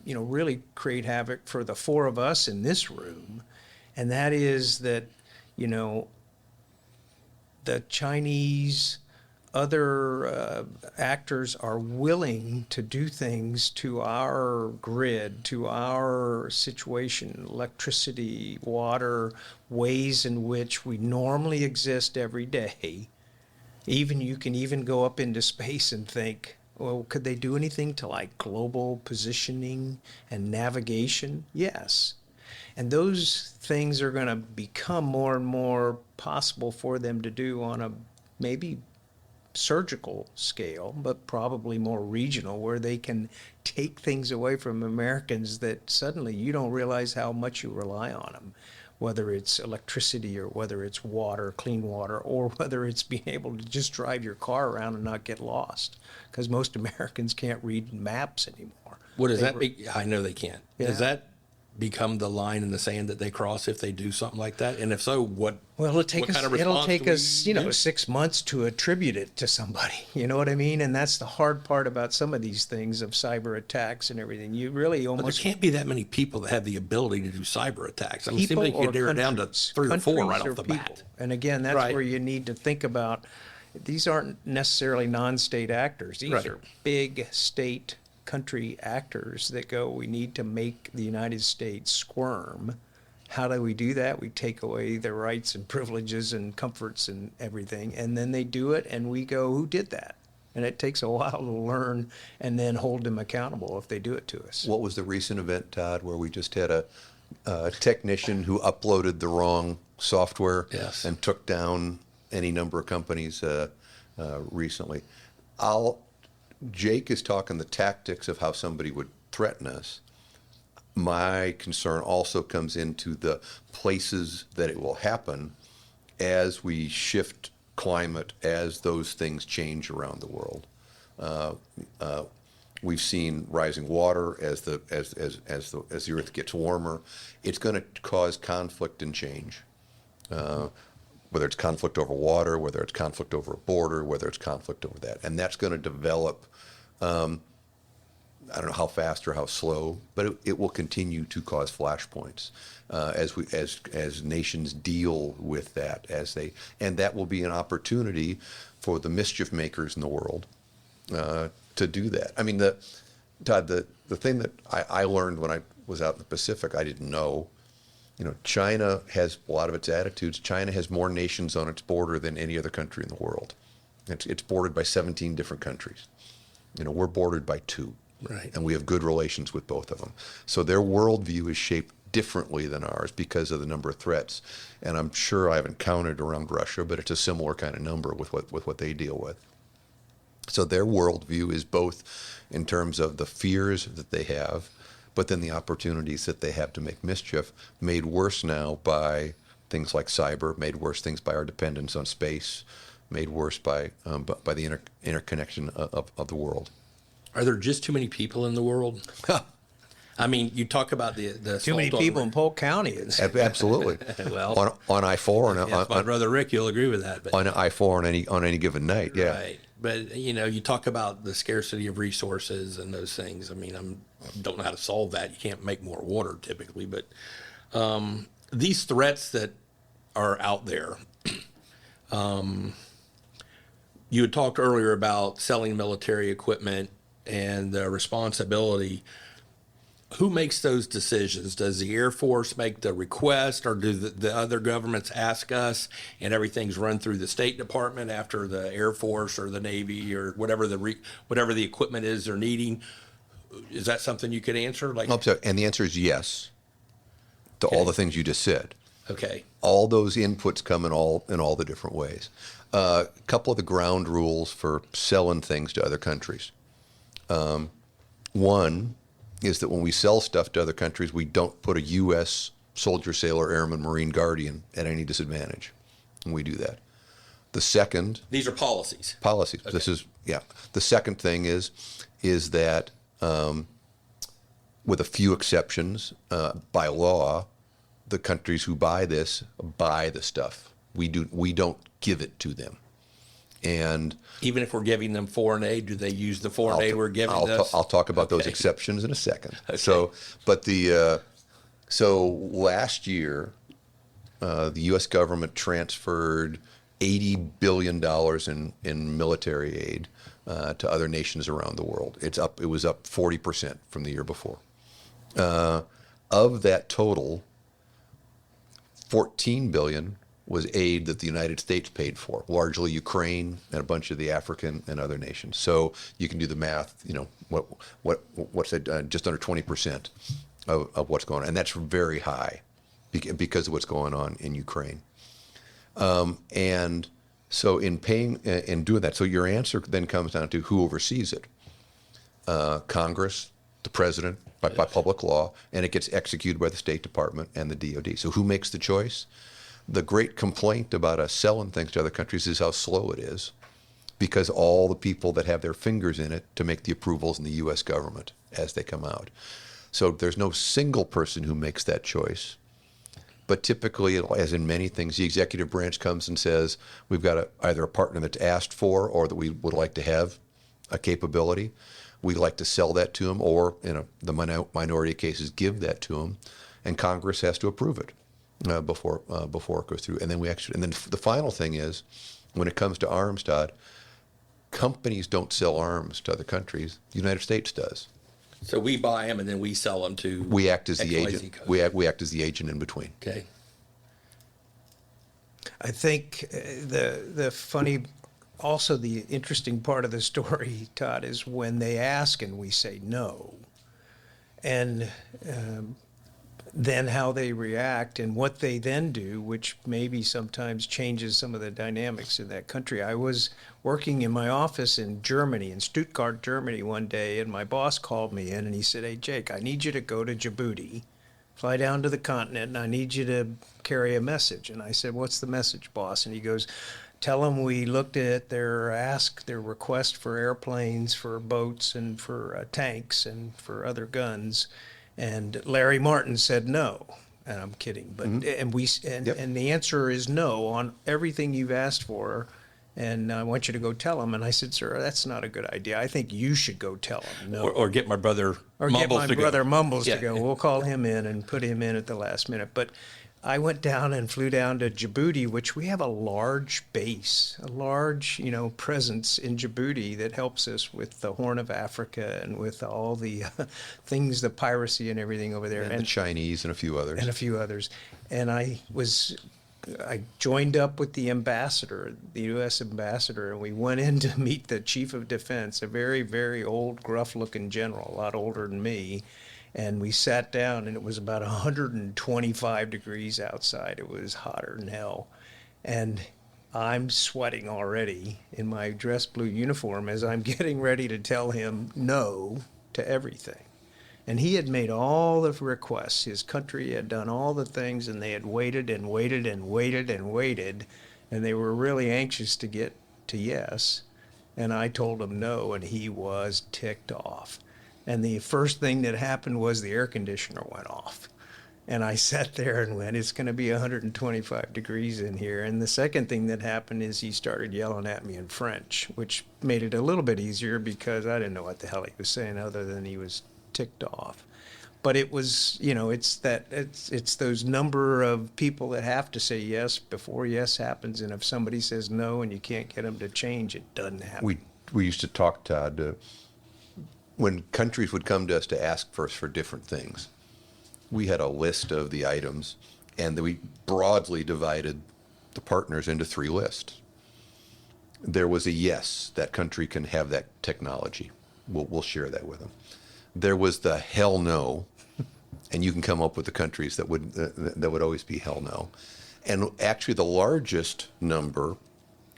S2: really create havoc for the four of us in this room. And that is that, the Chinese, other actors are willing to do things to our grid, to our situation, electricity, water, ways in which we normally exist every day. Even you can even go up into space and think, well, could they do anything to like global positioning and navigation? Yes. And those things are going to become more and more possible for them to do on a maybe surgical scale, but probably more regional, where they can take things away from Americans that suddenly you don't realize how much you rely on them, whether it's electricity or whether it's water, clean water, or whether it's being able to just drive your car around and not get lost, because most Americans can't read maps anymore.
S1: What does that be? I know they can't.
S2: Yeah.
S1: Does that become the line in the sand that they cross if they do something like that? And if so, what?
S2: Well, it'll take
S1: what
S2: us,
S1: kind of
S2: it'll
S1: response
S2: take
S1: do
S2: us,
S1: we do?
S2: 6 months to attribute it to somebody. You know what I mean? And that's the hard part about some of these things of cyber attacks and everything. You really
S1: But there
S2: almost
S1: can't be that many people that have the ability to do cyber attacks. I mean, it seems
S2: people
S1: like you
S2: or
S1: could narrow it down to
S2: countries.
S1: 3 or 4 right
S2: Countries
S1: off the
S2: or
S1: bat.
S2: people. And again, that's
S1: Right.
S2: where you need to think about, these aren't necessarily non-state actors. These
S1: Right.
S2: are big state country actors that go, we need to make the United States squirm. How do we do that? We take away their rights and privileges and comforts and everything, and then they do it, and we go, who did that? And it takes a while to learn and then hold them accountable if they do it to us.
S3: What was the recent event, Todd, where we just had a technician who uploaded the wrong software
S1: Yes.
S3: and took down any number of companies recently? Jake is talking the tactics of how somebody would threaten us. My concern also comes into the places that it will happen as we shift climate, as those things change around the world. We've seen rising water as the earth gets warmer. It's going to cause conflict and change. Whether it's conflict over water, whether it's conflict over a border, whether it's conflict over that. And that's going to develop, I don't know how fast or how slow, but it will continue to cause flashpoints as nations deal with that, and that will be an opportunity for the mischief makers in the world to do that. I mean, Todd, the thing that I learned when I was out in the Pacific, I didn't know. China has a lot of its attitudes. China has more nations on its border than any other country in the world. It's bordered by 17 different countries. We're bordered by 2.
S1: Right.
S3: And we have good relations with both of them. So their worldview is shaped differently than ours because of the number of threats. And I'm sure I haven't counted around Russia, but it's a similar kind of number with what they deal with. So their worldview is both in terms of the fears that they have, but then the opportunities that they have to make mischief, made worse now by things like cyber, made worse things by our dependence on space, made worse by the interconnection of the world.
S1: Are there just too many people in the world? I mean, you talk about the
S2: Too many people in Polk County.
S3: Absolutely.
S1: Well,
S3: on I-4 and
S1: yes, my brother Rick, you'll agree with that. But,
S3: on I-4 on any given night. Yeah.
S1: Right. But, you talk about the scarcity of resources and those things. I mean, I don't know how to solve that. You can't make more water typically. But these threats that are out there, you had talked earlier about selling military equipment and the responsibility. Who makes those decisions? Does the Air Force make the request, or do the other governments ask us, and everything's run through the State Department after the Air Force or the Navy or whatever the equipment is they're needing? Is that something you could answer?
S3: And the answer is yes to all the things you just said.
S1: Okay.
S3: All those inputs come in all the different ways. A couple of the ground rules for selling things to other countries. One is that when we sell stuff to other countries, we don't put a U.S. soldier, sailor, airman, Marine, guardian at any disadvantage. And we do that. The second...
S1: These are policies.
S3: Policies.
S1: Okay.
S3: This is, yeah. The second thing is that, with a few exceptions, by law, the countries who buy this buy the stuff. We don't give it to them. And
S1: even if we're giving them foreign aid, do they use the foreign aid we're giving them?
S3: I'll talk about those exceptions in a second.
S1: Okay.
S3: So last year, the U.S. government transferred $80 billion in military aid to other nations around the world. It was up 40% from the year before. Of that total, $14 billion was aid that the United States paid for, largely Ukraine and a bunch of the African and other nations. So you can do the math. What's that? Just under 20% of what's going on, and that's very high because of what's going on in Ukraine. And so in doing that, so your answer then comes down to who oversees it: Congress, the president, by public law, and it gets executed by the State Department and the DoD. So who makes the choice? The great complaint about us selling things to other countries is how slow it is, because all the people that have their fingers in it to make the approvals in the U.S. government as they come out. So there's no single person who makes that choice. But typically, as in many things, the executive branch comes and says, we've got either a partner that's asked for or that we would like to have a capability. We'd like to sell that to them, or in the minority of cases, give that to them, and Congress has to approve it before it goes through. And then the final thing is, when it comes to arms, Todd, companies don't sell arms to other countries. The United States does.
S1: So we buy them and then we sell them to.
S3: We act as the
S1: XYZ
S3: agent.
S1: country.
S3: We act as the agent in between.
S1: Okay.
S2: I think the funny, also the interesting part of the story, Todd, is when they ask and we say no, and then how they react and what they then do, which maybe sometimes changes some of the dynamics in that country. I was working in my office in Germany, in Stuttgart, Germany, one day, and my boss called me in and he said, "Hey, Jake, I need you to go to Djibouti, fly down to the continent, and I need you to carry a message." And I said, "What's the message, boss?" And he goes, "Tell them we looked at their request for airplanes, for boats, and for tanks, and for other guns. And Larry Martin said no." And I'm kidding, but and the answer is no on everything you've asked for. And I want you to go tell them. And I said, "Sir, that's not a good idea. I think you should go tell them no."
S1: Or get my brother
S2: Or
S1: Mumbles
S2: get my
S1: to go.
S2: brother Mumbles
S1: Yeah.
S2: to go. We'll call him in and put him in at the last minute. But I went down and flew down to Djibouti, which we have a large base, a large, presence in Djibouti that helps us with the Horn of Africa and with all the things, the piracy and everything over there.
S3: And the Chinese and a few others.
S2: And a few others. And I joined up with the ambassador, the U.S. ambassador, and we went in to meet the chief of defense, a very, very old, gruff-looking general, a lot older than me. And we sat down, and it was about 125 degrees outside. It was hotter than hell. And I'm sweating already in my dress blue uniform as I'm getting ready to tell him no to everything. And he had made all the requests. His country had done all the things, and they had waited and waited and waited and waited. And they were really anxious to get to yes. And I told him no, and he was ticked off. And the first thing that happened was the air conditioner went off. And I sat there and went, "It's going to be 125 degrees in here." And the second thing that happened is he started yelling at me in French, which made it a little bit easier because I didn't know what the hell he was saying other than he was ticked off. But it was, it's those number of people that have to say yes before yes happens. And if somebody says no and you can't get them to change, it doesn't happen.
S3: We used to talk, Todd, when countries would come to us to ask for us for different things, we had a list of the items, and we broadly divided the partners into 3 lists. There was a yes, that country can have that technology. We'll share that with them. There was the hell no, and you can come up with the countries that would always be hell no. And actually, the largest number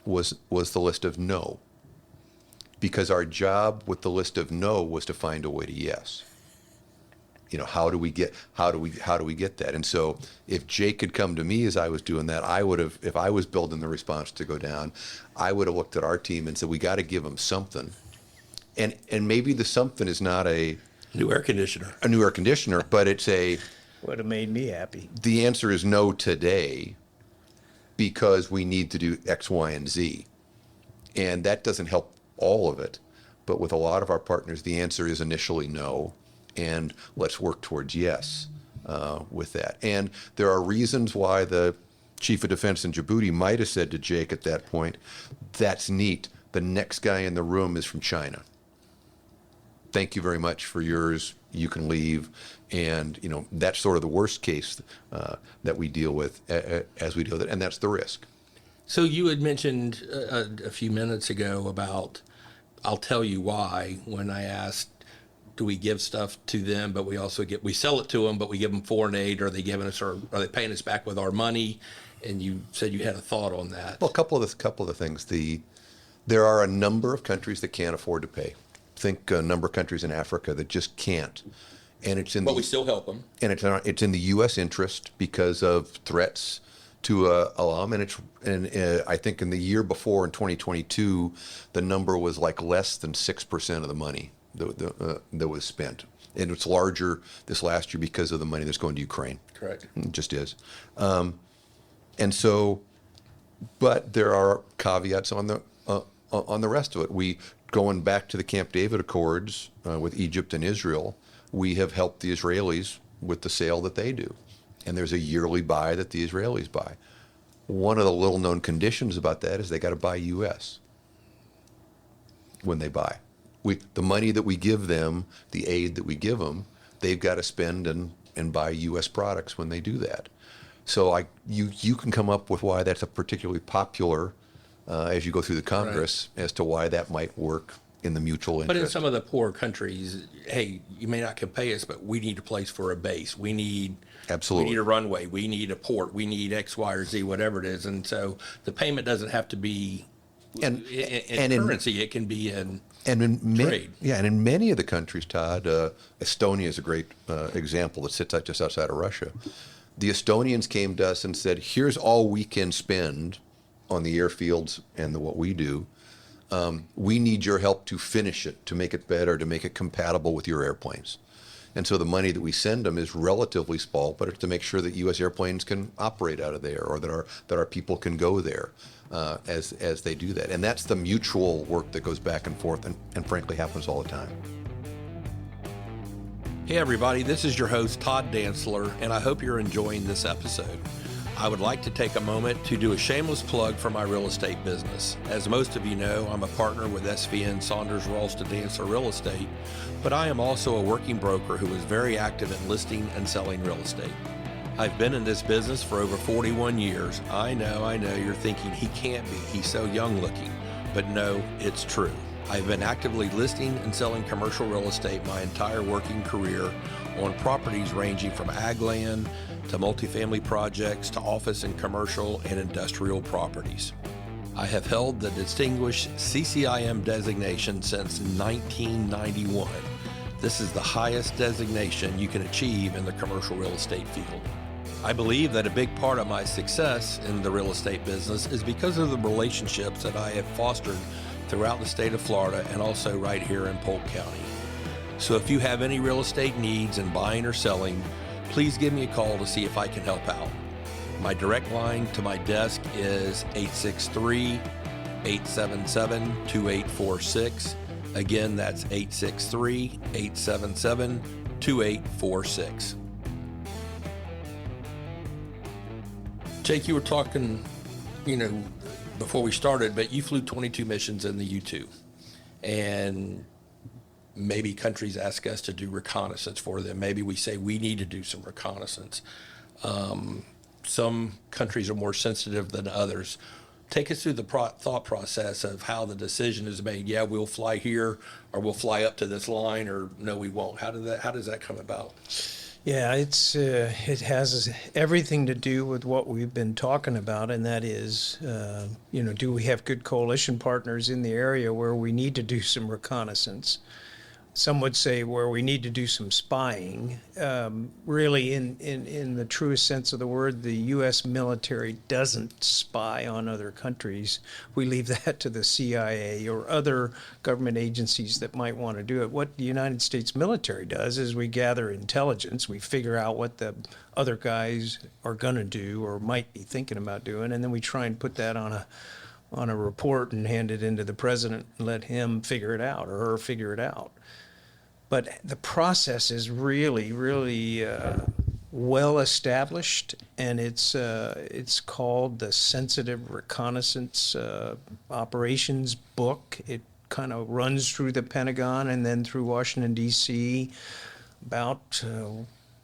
S3: was the list of no, because our job with the list of no was to find a way to yes. How do we get that? And so if Jake had come to me as I was doing that, I would have, if I was building the response to go down, I would have looked at our team and said, we got to give them something. And maybe the something is not a
S1: New air conditioner.
S3: but it's
S2: Would have made me happy.
S3: the answer is no today because we need to do X, Y, and Z. And that doesn't help all of it. But with a lot of our partners, the answer is initially no. And let's work towards yes with that. And there are reasons why the chief of defense in Djibouti might have said to Jake at that point, "That's neat. The next guy in the room is from China. Thank you very much for yours. You can leave." And that's sort of the worst case that we deal with as we deal with it, and that's the risk.
S1: So you had mentioned a few minutes ago about, I'll tell you why, when I asked, do we give stuff to them, but we also we sell it to them, but we give them foreign aid? Are they giving us, or are they paying us back with our money? And you said you had a thought on that.
S3: Well, a couple of the things. There are a number of countries that can't afford to pay. Think a number of countries in Africa that just can't, and it's in.
S1: But we still help them.
S3: And it's in the U.S. interest because of threats to allow them. And I think in the year before, in 2022, the number was like less than 6% of the money that was spent. And it's larger this last year because of the money that's going to Ukraine.
S1: Correct.
S3: It just is. And so, but there are caveats on the rest of it. We, going back to the Camp David Accords with Egypt and Israel, we have helped the Israelis with the sale that they do. And there's a yearly buy that the Israelis buy. One of the little-known conditions about that is they got to buy U.S. when they buy. The money that we give them, the aid that we give them, they've got to spend and buy U.S. products when they do that. So you can come up with why that's a particularly popular as you go through the Congress, right, as to why that might work in the mutual interest.
S1: But in some of the poor countries, hey, you may not can pay us, but we need a place for a base. We need
S3: Absolutely.
S1: We need a runway. We need a port. We need X, Y, or Z, whatever it is. And so the payment doesn't have to be in currency. It can be in trade.
S3: And in many of the countries, Todd, Estonia is a great example that sits just outside of Russia. The Estonians came to us and said, here's all we can spend on the airfields and what we do. We need your help to finish it, to make it better, to make it compatible with your airplanes. And so the money that we send them is relatively small, but it's to make sure that U.S. airplanes can operate out of there, or that our people can go there as they do that. And that's the mutual work that goes back and forth and frankly happens all the time.
S1: Hey everybody, this is your host Todd Dantzler, and I hope you're enjoying this episode. I would like to take a moment to do a shameless plug for my real estate business. As most of you know, I'm a partner with SVN Saunders Ralston Dantzler Real Estate, but I am also a working broker who is very active in listing and selling real estate. I've been in this business for over 41 years. I know, you're thinking he can't be, he's so young looking, but no, it's true. I've been actively listing and selling commercial real estate my entire working career on properties ranging from ag land to multifamily projects to office and commercial and industrial properties. I have held the distinguished CCIM designation since 1991. This is the highest designation you can achieve in the commercial real estate field. I believe that a big part of my success in the real estate business is because of the relationships that I have fostered throughout the state of Florida and also right here in Polk County. So if you have any real estate needs in buying or selling, please give me a call to see if I can help out. My direct line to my desk is 863-877-2846. Again, that's 863-877-2846. Jake, you were talking, before we started, but you flew 22 missions in the U-2. And maybe countries ask us to do reconnaissance for them. Maybe we say we need to do some reconnaissance. Some countries are more sensitive than others. Take us through the thought process of how the decision is made. Yeah, we'll fly here, or we'll fly up to this line, or no, we won't. How does that come about?
S2: Yeah, it has everything to do with what we've been talking about, and that is, do we have good coalition partners in the area where we need to do some reconnaissance? Some would say where we need to do some spying. Really, in the truest sense of the word, the U.S. military doesn't spy on other countries. We leave that to the CIA or other government agencies that might want to do it. What the United States military does is we gather intelligence, we figure out what the other guys are going to do or might be thinking about doing, and then we try and put that on a report and hand it into the president and let him figure it out or her figure it out. But the process is really, really well established, and it's called the Sensitive Reconnaissance Operations Book. It kind of runs through the Pentagon and then through Washington, D.C. about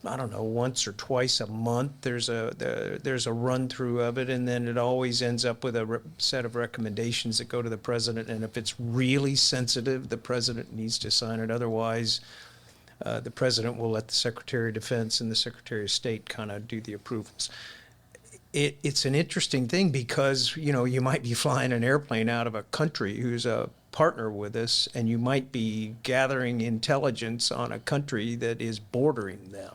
S2: I don't know, once or twice a month. There's a run through of it, and then it always ends up with a set of recommendations that go to the president. And if it's really sensitive, the president needs to sign it. Otherwise, the president will let the Secretary of Defense and the Secretary of State kind of do the approvals. It's an interesting thing because, you know, you might be flying an airplane out of a country who's a partner with us, and you might be gathering intelligence on a country that is bordering them.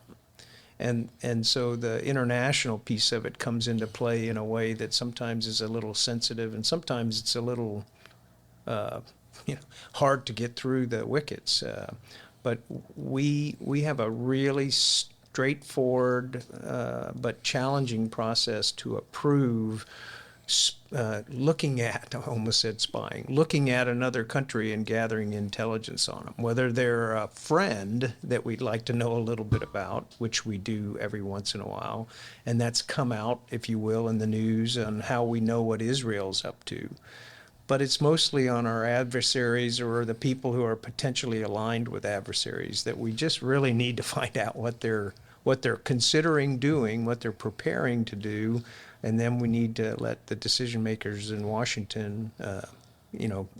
S2: And so the international piece of it comes into play in a way that sometimes is a little sensitive, and sometimes it's a little hard to get through the wickets. But we have a really straightforward but challenging process to approve looking at, I almost said spying, looking at another country and gathering intelligence on them, whether they're a friend that we'd like to know a little bit about, which we do every once in a while, and that's come out, if you will, in the news on how we know what Israel's up to. But it's mostly on our adversaries or the people who are potentially aligned with adversaries that we just really need to find out what they're considering doing, what they're preparing to do, and then we need to let the decision makers in Washington,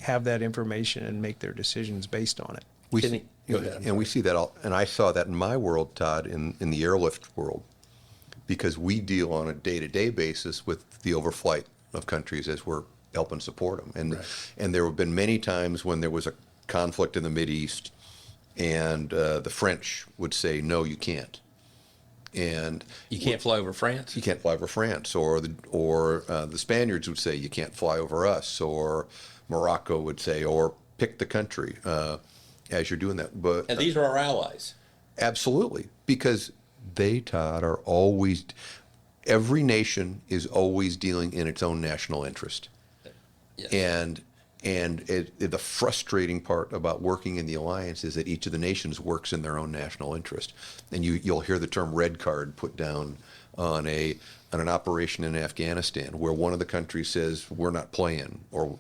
S2: have that information and make their decisions based on it.
S1: Go ahead.
S3: And we see that all, and I saw that in my world, Todd, in the airlift world, because we deal on a day-to-day basis with the overflight of countries as we're helping support them. And
S1: Right.
S3: and there have been many times when there was a conflict in the Mideast, and the French would say, "No, you can't." And
S1: You can't fly over France?
S3: you can't fly over France, or the Spaniards would say you can't fly over us, or Morocco would say, or pick the country as you're doing that. But
S1: And these are our allies.
S3: absolutely, because they, Todd, are always. Every nation is always dealing in its own national interest,
S1: Yes.
S3: and the frustrating part about working in the alliance is that each of the nations works in their own national interest. And you'll hear the term red card put down on an operation in Afghanistan where one of the countries says we're not playing, or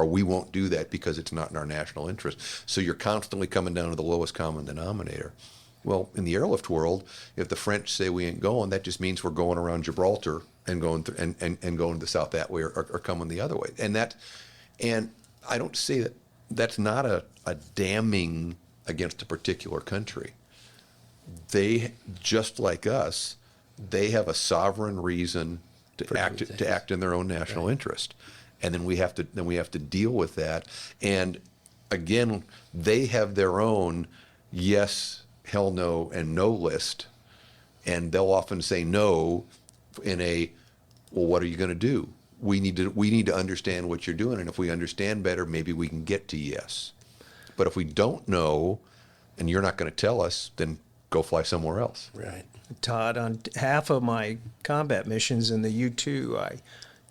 S3: we won't do that because it's not in our national interest. So you're constantly coming down to the lowest common denominator. Well, in the airlift world, if the French say we ain't going, that just means we're going around Gibraltar and going and going to the south that way, or coming the other way. And I don't say that that's not a damning against a particular country. They, just like us, they have a sovereign reason to act in their own national interest, and then we have to deal with that. And again, they have their own yes, hell no, and no list, and they'll often say no in a, well, what are you going to do? We need to understand what you're doing, and if we understand better, maybe we can get to yes. But if we don't know, and you're not going to tell us, then go fly somewhere else.
S1: Right.
S2: Todd, on half of my combat missions in the U-2, I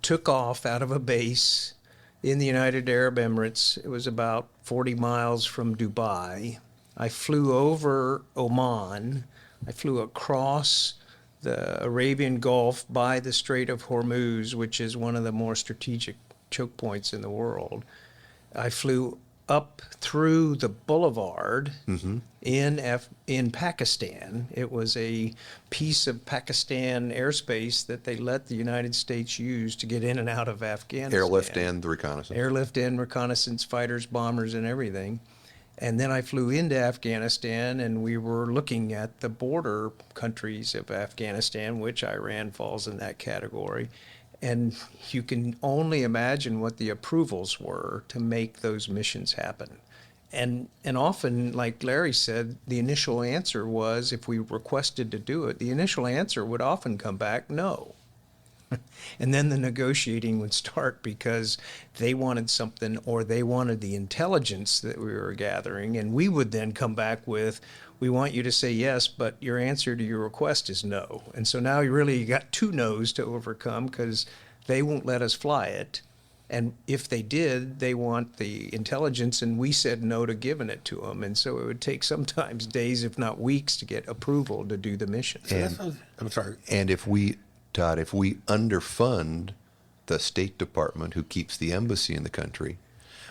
S2: took off out of a base in the United Arab Emirates. It was about 40 miles from Dubai. I flew over Oman. I flew across the Arabian Gulf by the Strait of Hormuz, which is one of the more strategic choke points in the world. I flew up through the boulevard in Pakistan. It was a piece of Pakistan airspace that they let the United States use to get in and out of Afghanistan.
S3: Airlift and the reconnaissance.
S2: Airlift and reconnaissance fighters, bombers, and everything. And then I flew into Afghanistan, and we were looking at the border countries of Afghanistan, which Iran falls in that category. And you can only imagine what the approvals were to make those missions happen. And often, like Larry said, the initial answer was, if we requested to do it, the initial answer would often come back, no. And then the negotiating would start because they wanted something, or they wanted the intelligence that we were gathering, and we would then come back with, we want you to say yes, but your answer to your request is no. And so now you got two no's to overcome because they won't let us fly it, And if they did, they want the intelligence, and we said no to giving it to them. And so it would take sometimes days, if not weeks, to get approval to do the mission.
S1: I'm sorry.
S3: And if we, Todd, if we underfund the State Department, who keeps the embassy in the country,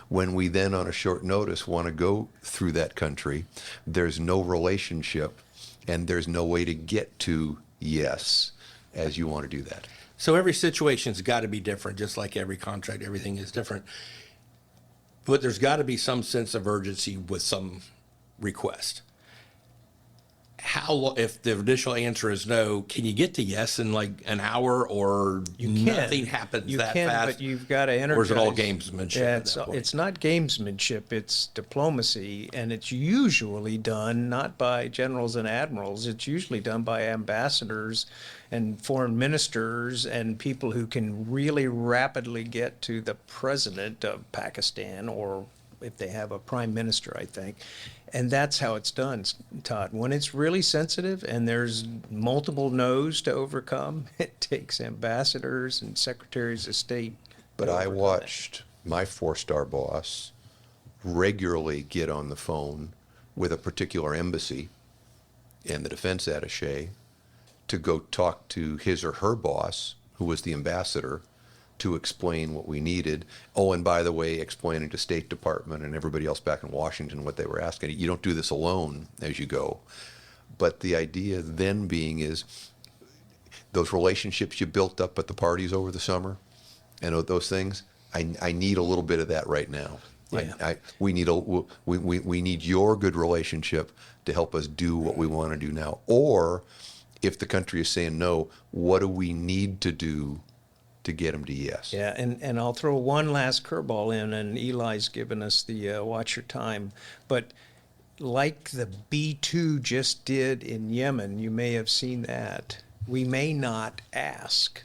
S3: when we then on a short notice want to go through that country, there's no relationship and there's no way to get to yes as you want to do that.
S1: So every situation's got to be different, just like every contract, everything is different. But there's got to be some sense of urgency with some request. If the initial answer is no, can you get to yes in like an hour, or nothing happens
S2: You
S1: that
S2: can,
S1: fast?
S2: but you've got to energize.
S1: Or is it all gamesmanship?
S2: Yeah,
S1: at that point?
S2: it's not gamesmanship. It's diplomacy, and it's usually done not by generals and admirals. It's usually done by ambassadors and foreign ministers and people who can really rapidly get to the president of Pakistan, or if they have a prime minister, I think. And that's how it's done, Todd. When it's really sensitive and there's multiple no's to overcome, it takes ambassadors and secretaries of state.
S3: But
S2: to
S3: I
S2: overcome it.
S3: watched my 4-star boss regularly get on the phone with a particular embassy and the defense attaché to go talk to his or her boss, who was the ambassador, to explain what we needed. Oh, and by the way, explaining to State Department and everybody else back in Washington what they were asking. You don't do this alone as you go. But the idea then being is those relationships you built up at the parties over the summer and those things, I need a little bit of that right now.
S2: Yeah.
S3: We need your good relationship to help us do what we want to do now. Or if the country is saying no, what do we need to do to get them to yes?
S2: Yeah, and I'll throw one last curveball in, and Eli's given us the watch your time. But like the B-2 just did in Yemen, you may have seen that, we may not ask.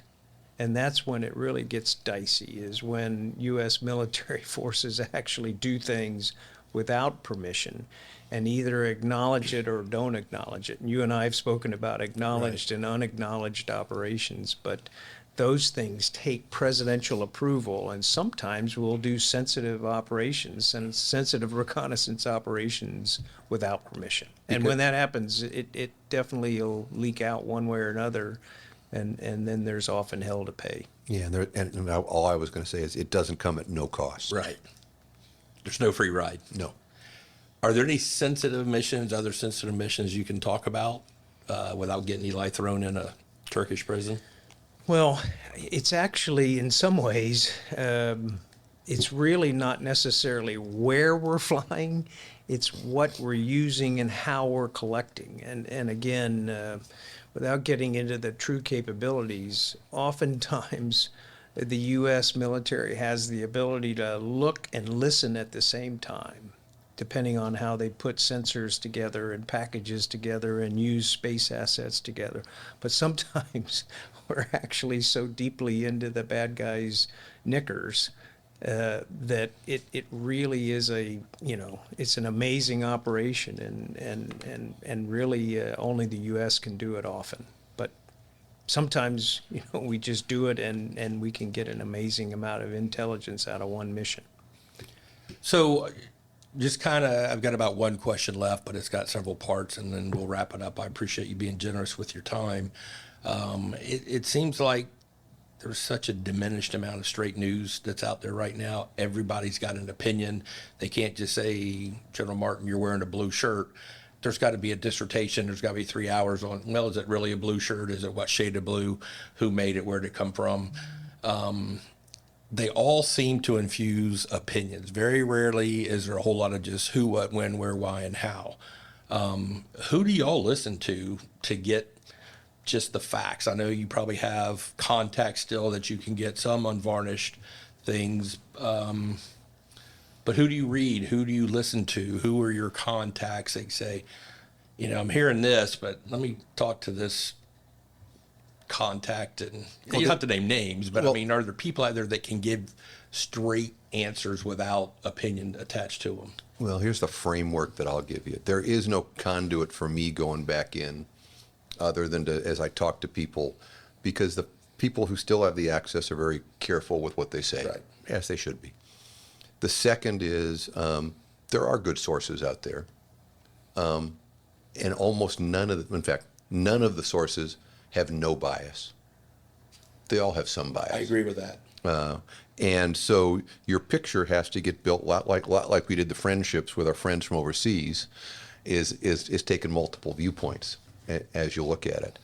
S2: And that's when it really gets dicey, is when U.S. military forces actually do things without permission and either acknowledge it or don't acknowledge it. And you and I have spoken about acknowledged and unacknowledged operations, but those things take presidential approval, and sometimes we'll do sensitive operations and sensitive reconnaissance operations without permission. And when that happens, it definitely will leak out one way or another, and then there's often hell to pay.
S3: Yeah, and all I was going to say is it doesn't come at no cost.
S1: Right. There's no free ride.
S3: No.
S1: Are there any sensitive missions, other sensitive missions you can talk about without getting Eli thrown in a Turkish prison?
S2: Well, it's actually, in some ways, it's really not necessarily where we're flying, it's what we're using and how we're collecting. And again, without getting into the true capabilities, oftentimes the U.S. military has the ability to look and listen at the same time, depending on how they put sensors together and packages together and use space assets together. But sometimes we're actually so deeply into the bad guys' knickers that it really is it's an amazing operation, and really only the U.S. can do it often. But sometimes we just do it, and we can get an amazing amount of intelligence out of one mission.
S1: So just kind of, I've got about one question left, but it's got several parts, and then we'll wrap it up. I appreciate you being generous with your time. It seems like there's such a diminished amount of straight news that's out there right now. Everybody's got an opinion. They can't just say, General Martin, you're wearing a blue shirt. There's got to be a dissertation. There's got to be 3 hours on, well, is it really a blue shirt? Is it what shade of blue? Who made it? Where did it come from? They all seem to infuse opinions. Very rarely is there a whole lot of just who, what, when, where, why, and how. Who do y'all listen to get just the facts? I know you probably have contacts still that you can get some unvarnished things, but who do you read? Who do you listen to? Who are your contacts? They say, I'm hearing this, but let me talk to this contact. And you don't have to name names, but are there people out there that can give straight answers without opinion attached to them?
S3: Well, here's the framework that I'll give you. There is no conduit for me going back in other than as I talk to people, because people who still have the access are very careful with what they say.
S1: Right.
S3: Yes, they should be. The second is there are good sources out there, and almost none of them, in fact, none of the sources have no bias. They all have some bias.
S1: I agree with that.
S3: And so your picture has to get built a lot like we did the friendships with our friends from overseas, is taking multiple viewpoints as you look at it.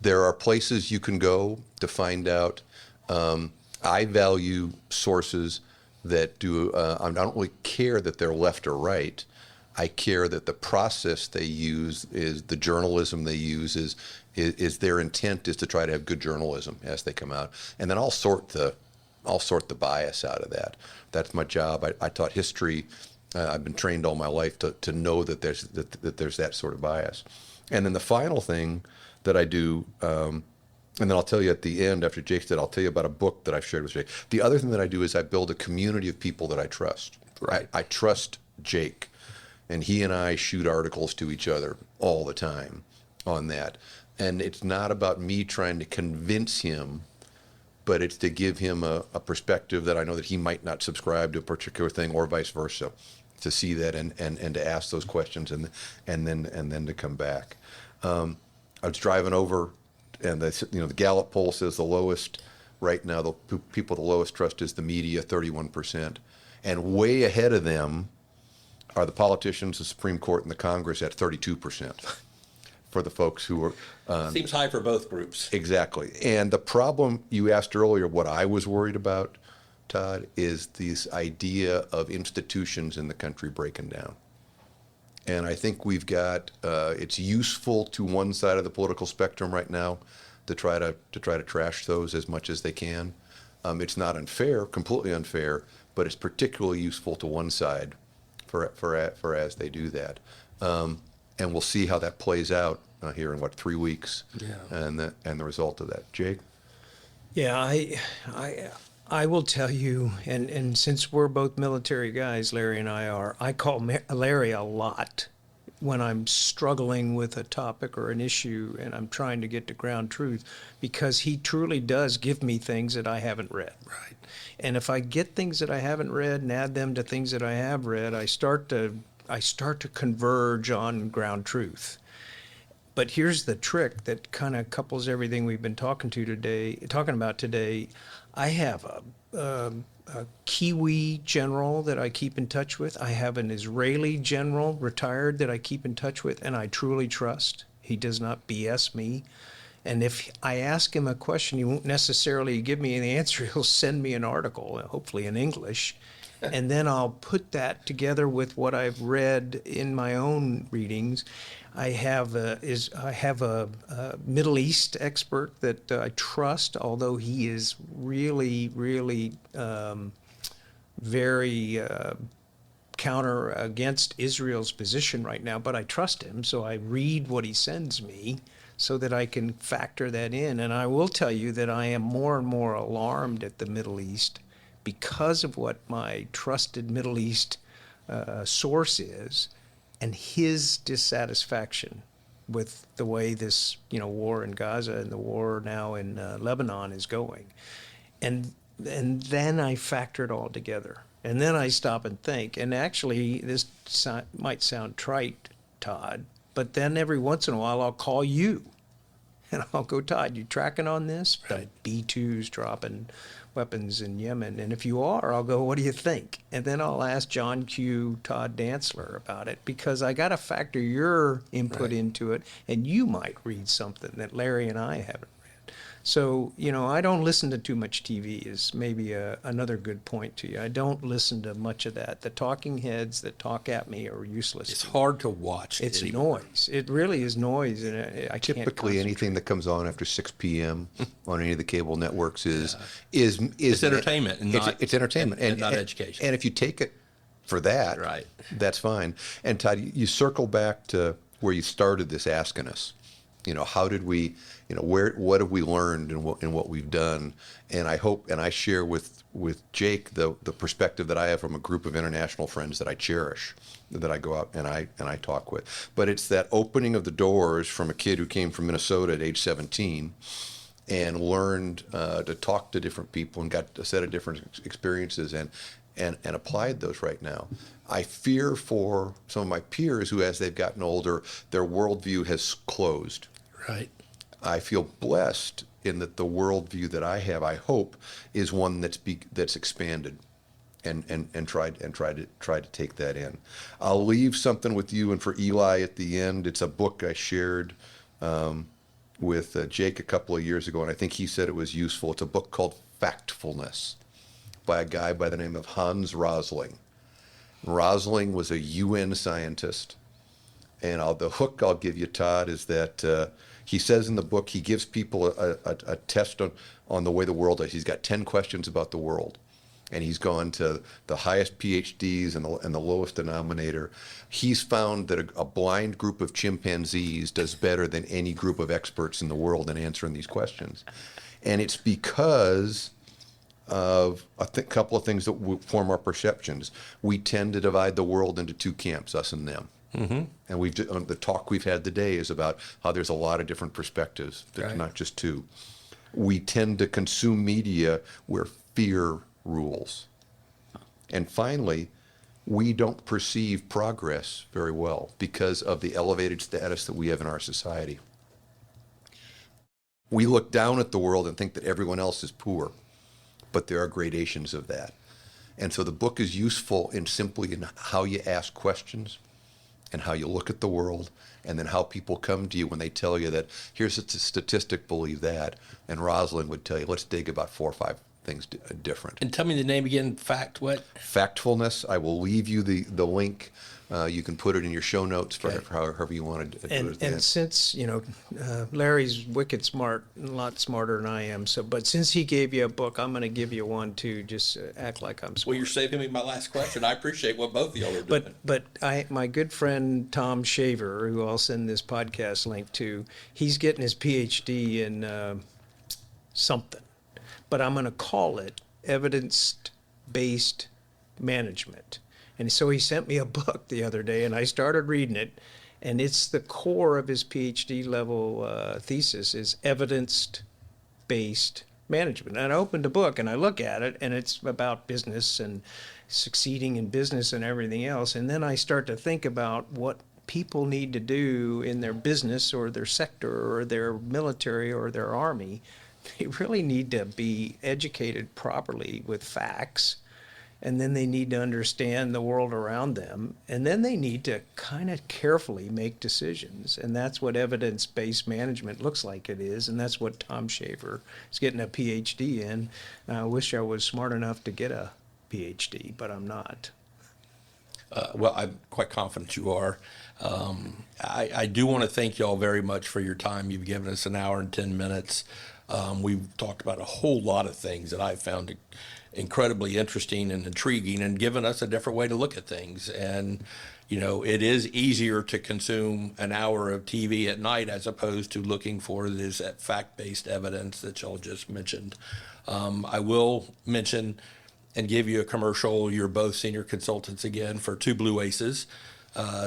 S3: There are places you can go to find out. I value sources that do, I don't really care that they're left or right. I care that the process they use is the journalism they use is their intent is to try to have good journalism as they come out. And then I'll sort the bias out of that. That's my job. I taught history. I've been trained all my life to know that there's that sort of bias. And then the final thing that I do, and then I'll tell you at the end after Jake said, I'll tell you about a book that I've shared with Jake. The other thing that I do is I build a community of people that I trust.
S1: Right.
S3: I trust Jake, and he and I shoot articles to each other all the time on that. And it's not about me trying to convince him, but it's to give him a perspective that I know that he might not subscribe to a particular thing, or vice versa, to see that and to ask those questions and then to come back. I was driving over, and the Gallup poll says the lowest right now, the people with the lowest trust is the media, 31%, and way ahead of them are the politicians, the Supreme Court, and the Congress at 32%. For the folks who are
S1: Seems high for both groups.
S3: exactly. And the problem you asked earlier, what I was worried about, Todd, is this idea of institutions in the country breaking down. And I think we've got it's useful to one side of the political spectrum right now to try to trash those as much as they can. It's not unfair, completely unfair, but it's particularly useful to one side for as they do that. And we'll see how that plays out here in 3 weeks, and the result of that. Jake?
S2: Yeah, I will tell you, and since we're both military guys, Larry and I are, I call Larry a lot when I'm struggling with a topic or an issue and I'm trying to get to ground truth, because he truly does give me things that I haven't read.
S1: Right.
S2: And if I get things that I haven't read and add them to things that I have read, I start to converge on ground truth. But here's the trick that kind of couples everything we've been talking about today. I have a Kiwi general that I keep in touch with. I have an Israeli general, retired, that I keep in touch with, and I truly trust. He does not BS me. And if I ask him a question, he won't necessarily give me an answer. He'll send me an article, hopefully in English. And then I'll put that together with what I've read in my own readings. I have a Middle East expert that I trust, although he is really, really very counter against Israel's position right now. But I trust him, so I read what he sends me so that I can factor that in. And I will tell you that I am more and more alarmed at the Middle East because of what my trusted Middle East source is, and his dissatisfaction with the way this, war in Gaza and the war now in Lebanon is going. And then I factor it all together. And then I stop and think. And actually, this might sound trite, Todd, but then every once in a while I'll call you. And I'll go, Todd, you tracking on this?
S1: Right.
S2: The B-2s dropping weapons in Yemen. And if you are, I'll go, what do you think? And then I'll ask John Q. Todd Dantzler about it, because I got to factor your input into it, and you might read something that Larry and I haven't read. So, I don't listen to too much TV is maybe another good point to you. I don't listen to much of that. The talking heads that talk at me are useless.
S1: It's hard to watch.
S2: It's
S1: anymore.
S2: noise. It really is noise, and I can't
S3: Typically, anything that comes on after 6 p.m. on any of the cable networks is
S1: It's entertainment and
S3: it's entertainment
S1: and not education.
S3: And if you take it for that,
S1: Right.
S3: that's fine. And Todd, you circle back to where you started this asking us. How did we? What have we learned in what we've done? And I hope, and I share with Jake the perspective that I have from a group of international friends that I cherish, that I go out and I talk with. But it's that opening of the doors from a kid who came from Minnesota at age 17, and learned to talk to different people and got a set of different experiences and applied those right now. I fear for some of my peers who, as they've gotten older, their worldview has closed.
S1: Right.
S3: I feel blessed in that the worldview that I have, I hope, is one that's expanded and try to take that in. I'll leave something with you and for Eli at the end. It's a book I shared with Jake a couple of years ago, and I think he said it was useful. It's a book called Factfulness by a guy by the name of Hans Rosling. Rosling was a UN scientist, and the hook I'll give you, Todd, is that he says in the book he gives people a test on the way the world is. He's got 10 questions about the world, and he's gone to the highest PhDs and the lowest denominator. He's found that a blind group of chimpanzees does better than any group of experts in the world in answering these questions. And it's because of a couple of things that form our perceptions. We tend to divide the world into two camps, us and them. Mm-hmm. And the talk we've had today is about how there's a lot of different perspectives,
S1: Right.
S3: not just two. We tend to consume media where fear rules. And finally, we don't perceive progress very well because of the elevated status that we have in our society. We look down at the world and think that everyone else is poor, but there are gradations of that. And so the book is useful in simply in how you ask questions and how you look at the world, and then how people come to you when they tell you that here's a statistic, believe that. And Rosalind would tell you, let's dig about 4 or 5 things different.
S1: And tell me the name again, what?
S3: Factfulness. I will leave you the link. You can put it in your show notes for
S1: Okay.
S3: however you want to do it.
S2: And since, Larry's wicked smart, a lot smarter than I am, but since he gave you a book, I'm going to give you one too. Just act like I'm smart.
S1: Well, you're saving me my last question. I appreciate what both of y'all are doing.
S2: But my good friend Tom Shaver, who I'll send this podcast link to, he's getting his PhD in something, but I'm going to call it evidence-based management. And so he sent me a book the other day, and I started reading it, and it's the core of his PhD level thesis is evidence-based management. And I opened the book and I look at it, and it's about business and succeeding in business and everything else. And then I start to think about what people need to do in their business or their sector or their military or their army. They really need to be educated properly with facts. And then they need to understand the world around them. And then they need to kind of carefully make decisions. And that's what evidence-based management looks like it is. And that's what Tom Shaver is getting a PhD in. I wish I was smart enough to get a PhD, but I'm not.
S1: Well, I'm quite confident you are. I do want to thank y'all very much for your time. You've given us an hour and 10 minutes. We've talked about a whole lot of things that I found incredibly interesting and intriguing, and given us a different way to look at things. And, it is easier to consume an hour of TV at night as opposed to looking for this fact-based evidence that y'all just mentioned. I will mention and give you a commercial. You're both senior consultants again for Two Blue Aces,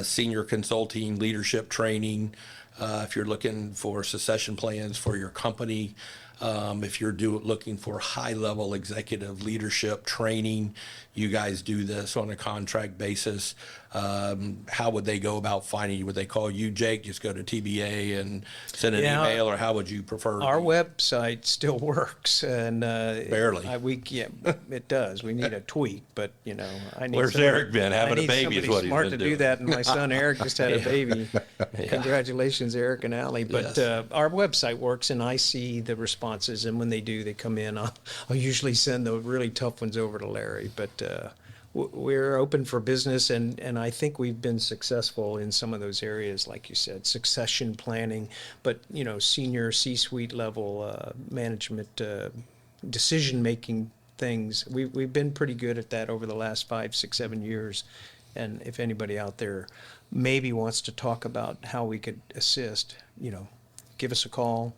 S1: senior consulting, leadership training. If you're looking for succession plans for your company, if you're looking for high-level executive leadership training, you guys do this on a contract basis. How would they go about finding you? Would they call you, Jake? Just go to TBA and send an email, or how would you prefer?
S2: Our website still works, and
S1: barely.
S2: It does. We need a tweak, but I need.
S1: Where's Eric been? Having a baby is what he's
S2: smart
S1: been
S2: to
S1: doing.
S2: do that, and my son Eric just had a baby. Congratulations, Eric and Allie. But our website works, and I see the responses, and when they do, they come in. I'll usually send the really tough ones over to Larry, but. We're open for business, and I think we've been successful in some of those areas, like you said, succession planning, but senior C-suite level management, decision-making things. We've been pretty good at that over the last 5, 6, 7 years. And if anybody out there maybe wants to talk about how we could assist, give us a call,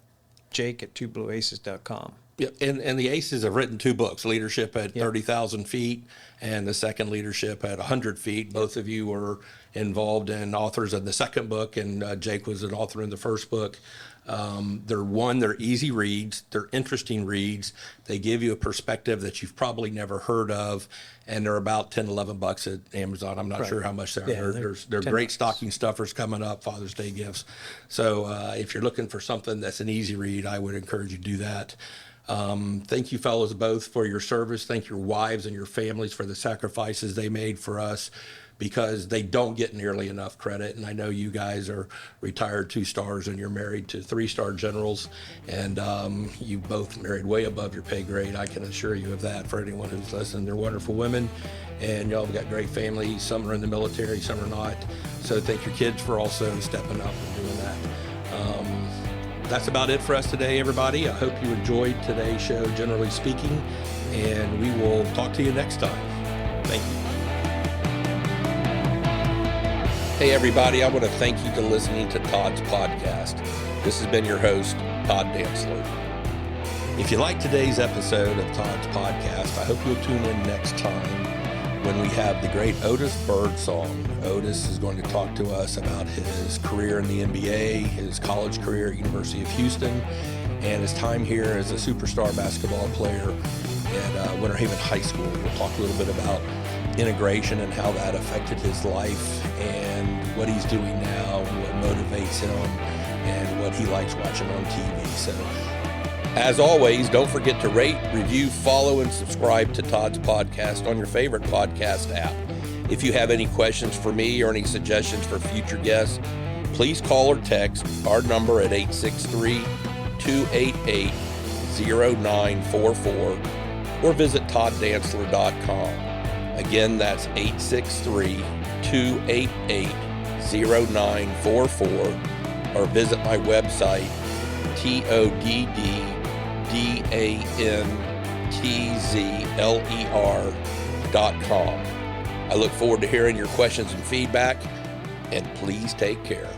S2: jake@twoblueaces.com.
S1: Yeah, and the Aces have written 2 books, Leadership at 30,000 Feet and the second, Leadership at 100 Feet. Both of you were involved and authors of the second book, and Jake was an author in the first book. They're easy reads, they're interesting reads. They give you a perspective that you've probably never heard of, and they're about $10-11 at Amazon. I'm not sure how much they are.
S2: Yeah,
S1: They're
S2: $10.
S1: great stocking stuffers coming up, Father's Day gifts. So if you're looking for something that's an easy read, I would encourage you to do that. Thank you fellows both for your service. Thank your wives and your families for the sacrifices they made for us, because they don't get nearly enough credit. And I know you guys are retired 2-stars and you're married to 3-star generals, and you both married way above your pay grade. I can assure you of that for anyone who's listening. They're wonderful women, and y'all have got great families. Some are in the military, some are not. So thank your kids for also stepping up and doing that. That's about it for us today, everybody. I hope you enjoyed today's show, generally speaking, and we will talk to you next time. Thank you. Hey, everybody, I want to thank you for listening to Todd's podcast. This has been your host, Todd Dantzler. If you like today's episode of Todd's podcast, I hope you'll tune in next time when we have the great Otis Birdsong. Otis is going to talk to us about his career in the NBA, his college career at University of Houston, and his time here as a superstar basketball player at Winter Haven High School. We'll talk a little bit about integration and how that affected his life and what he's doing now and what motivates him and what he likes watching on TV. So, as always, don't forget to rate, review, follow, and subscribe to Todd's podcast on your favorite podcast app. If you have any questions for me or any suggestions for future guests, please call or text our number at 863-288-0944 or visit todddantzler.com. Again, that's 863-288-0944, or visit my website, todddantzler.com. I look forward to hearing your questions and feedback, and please take care.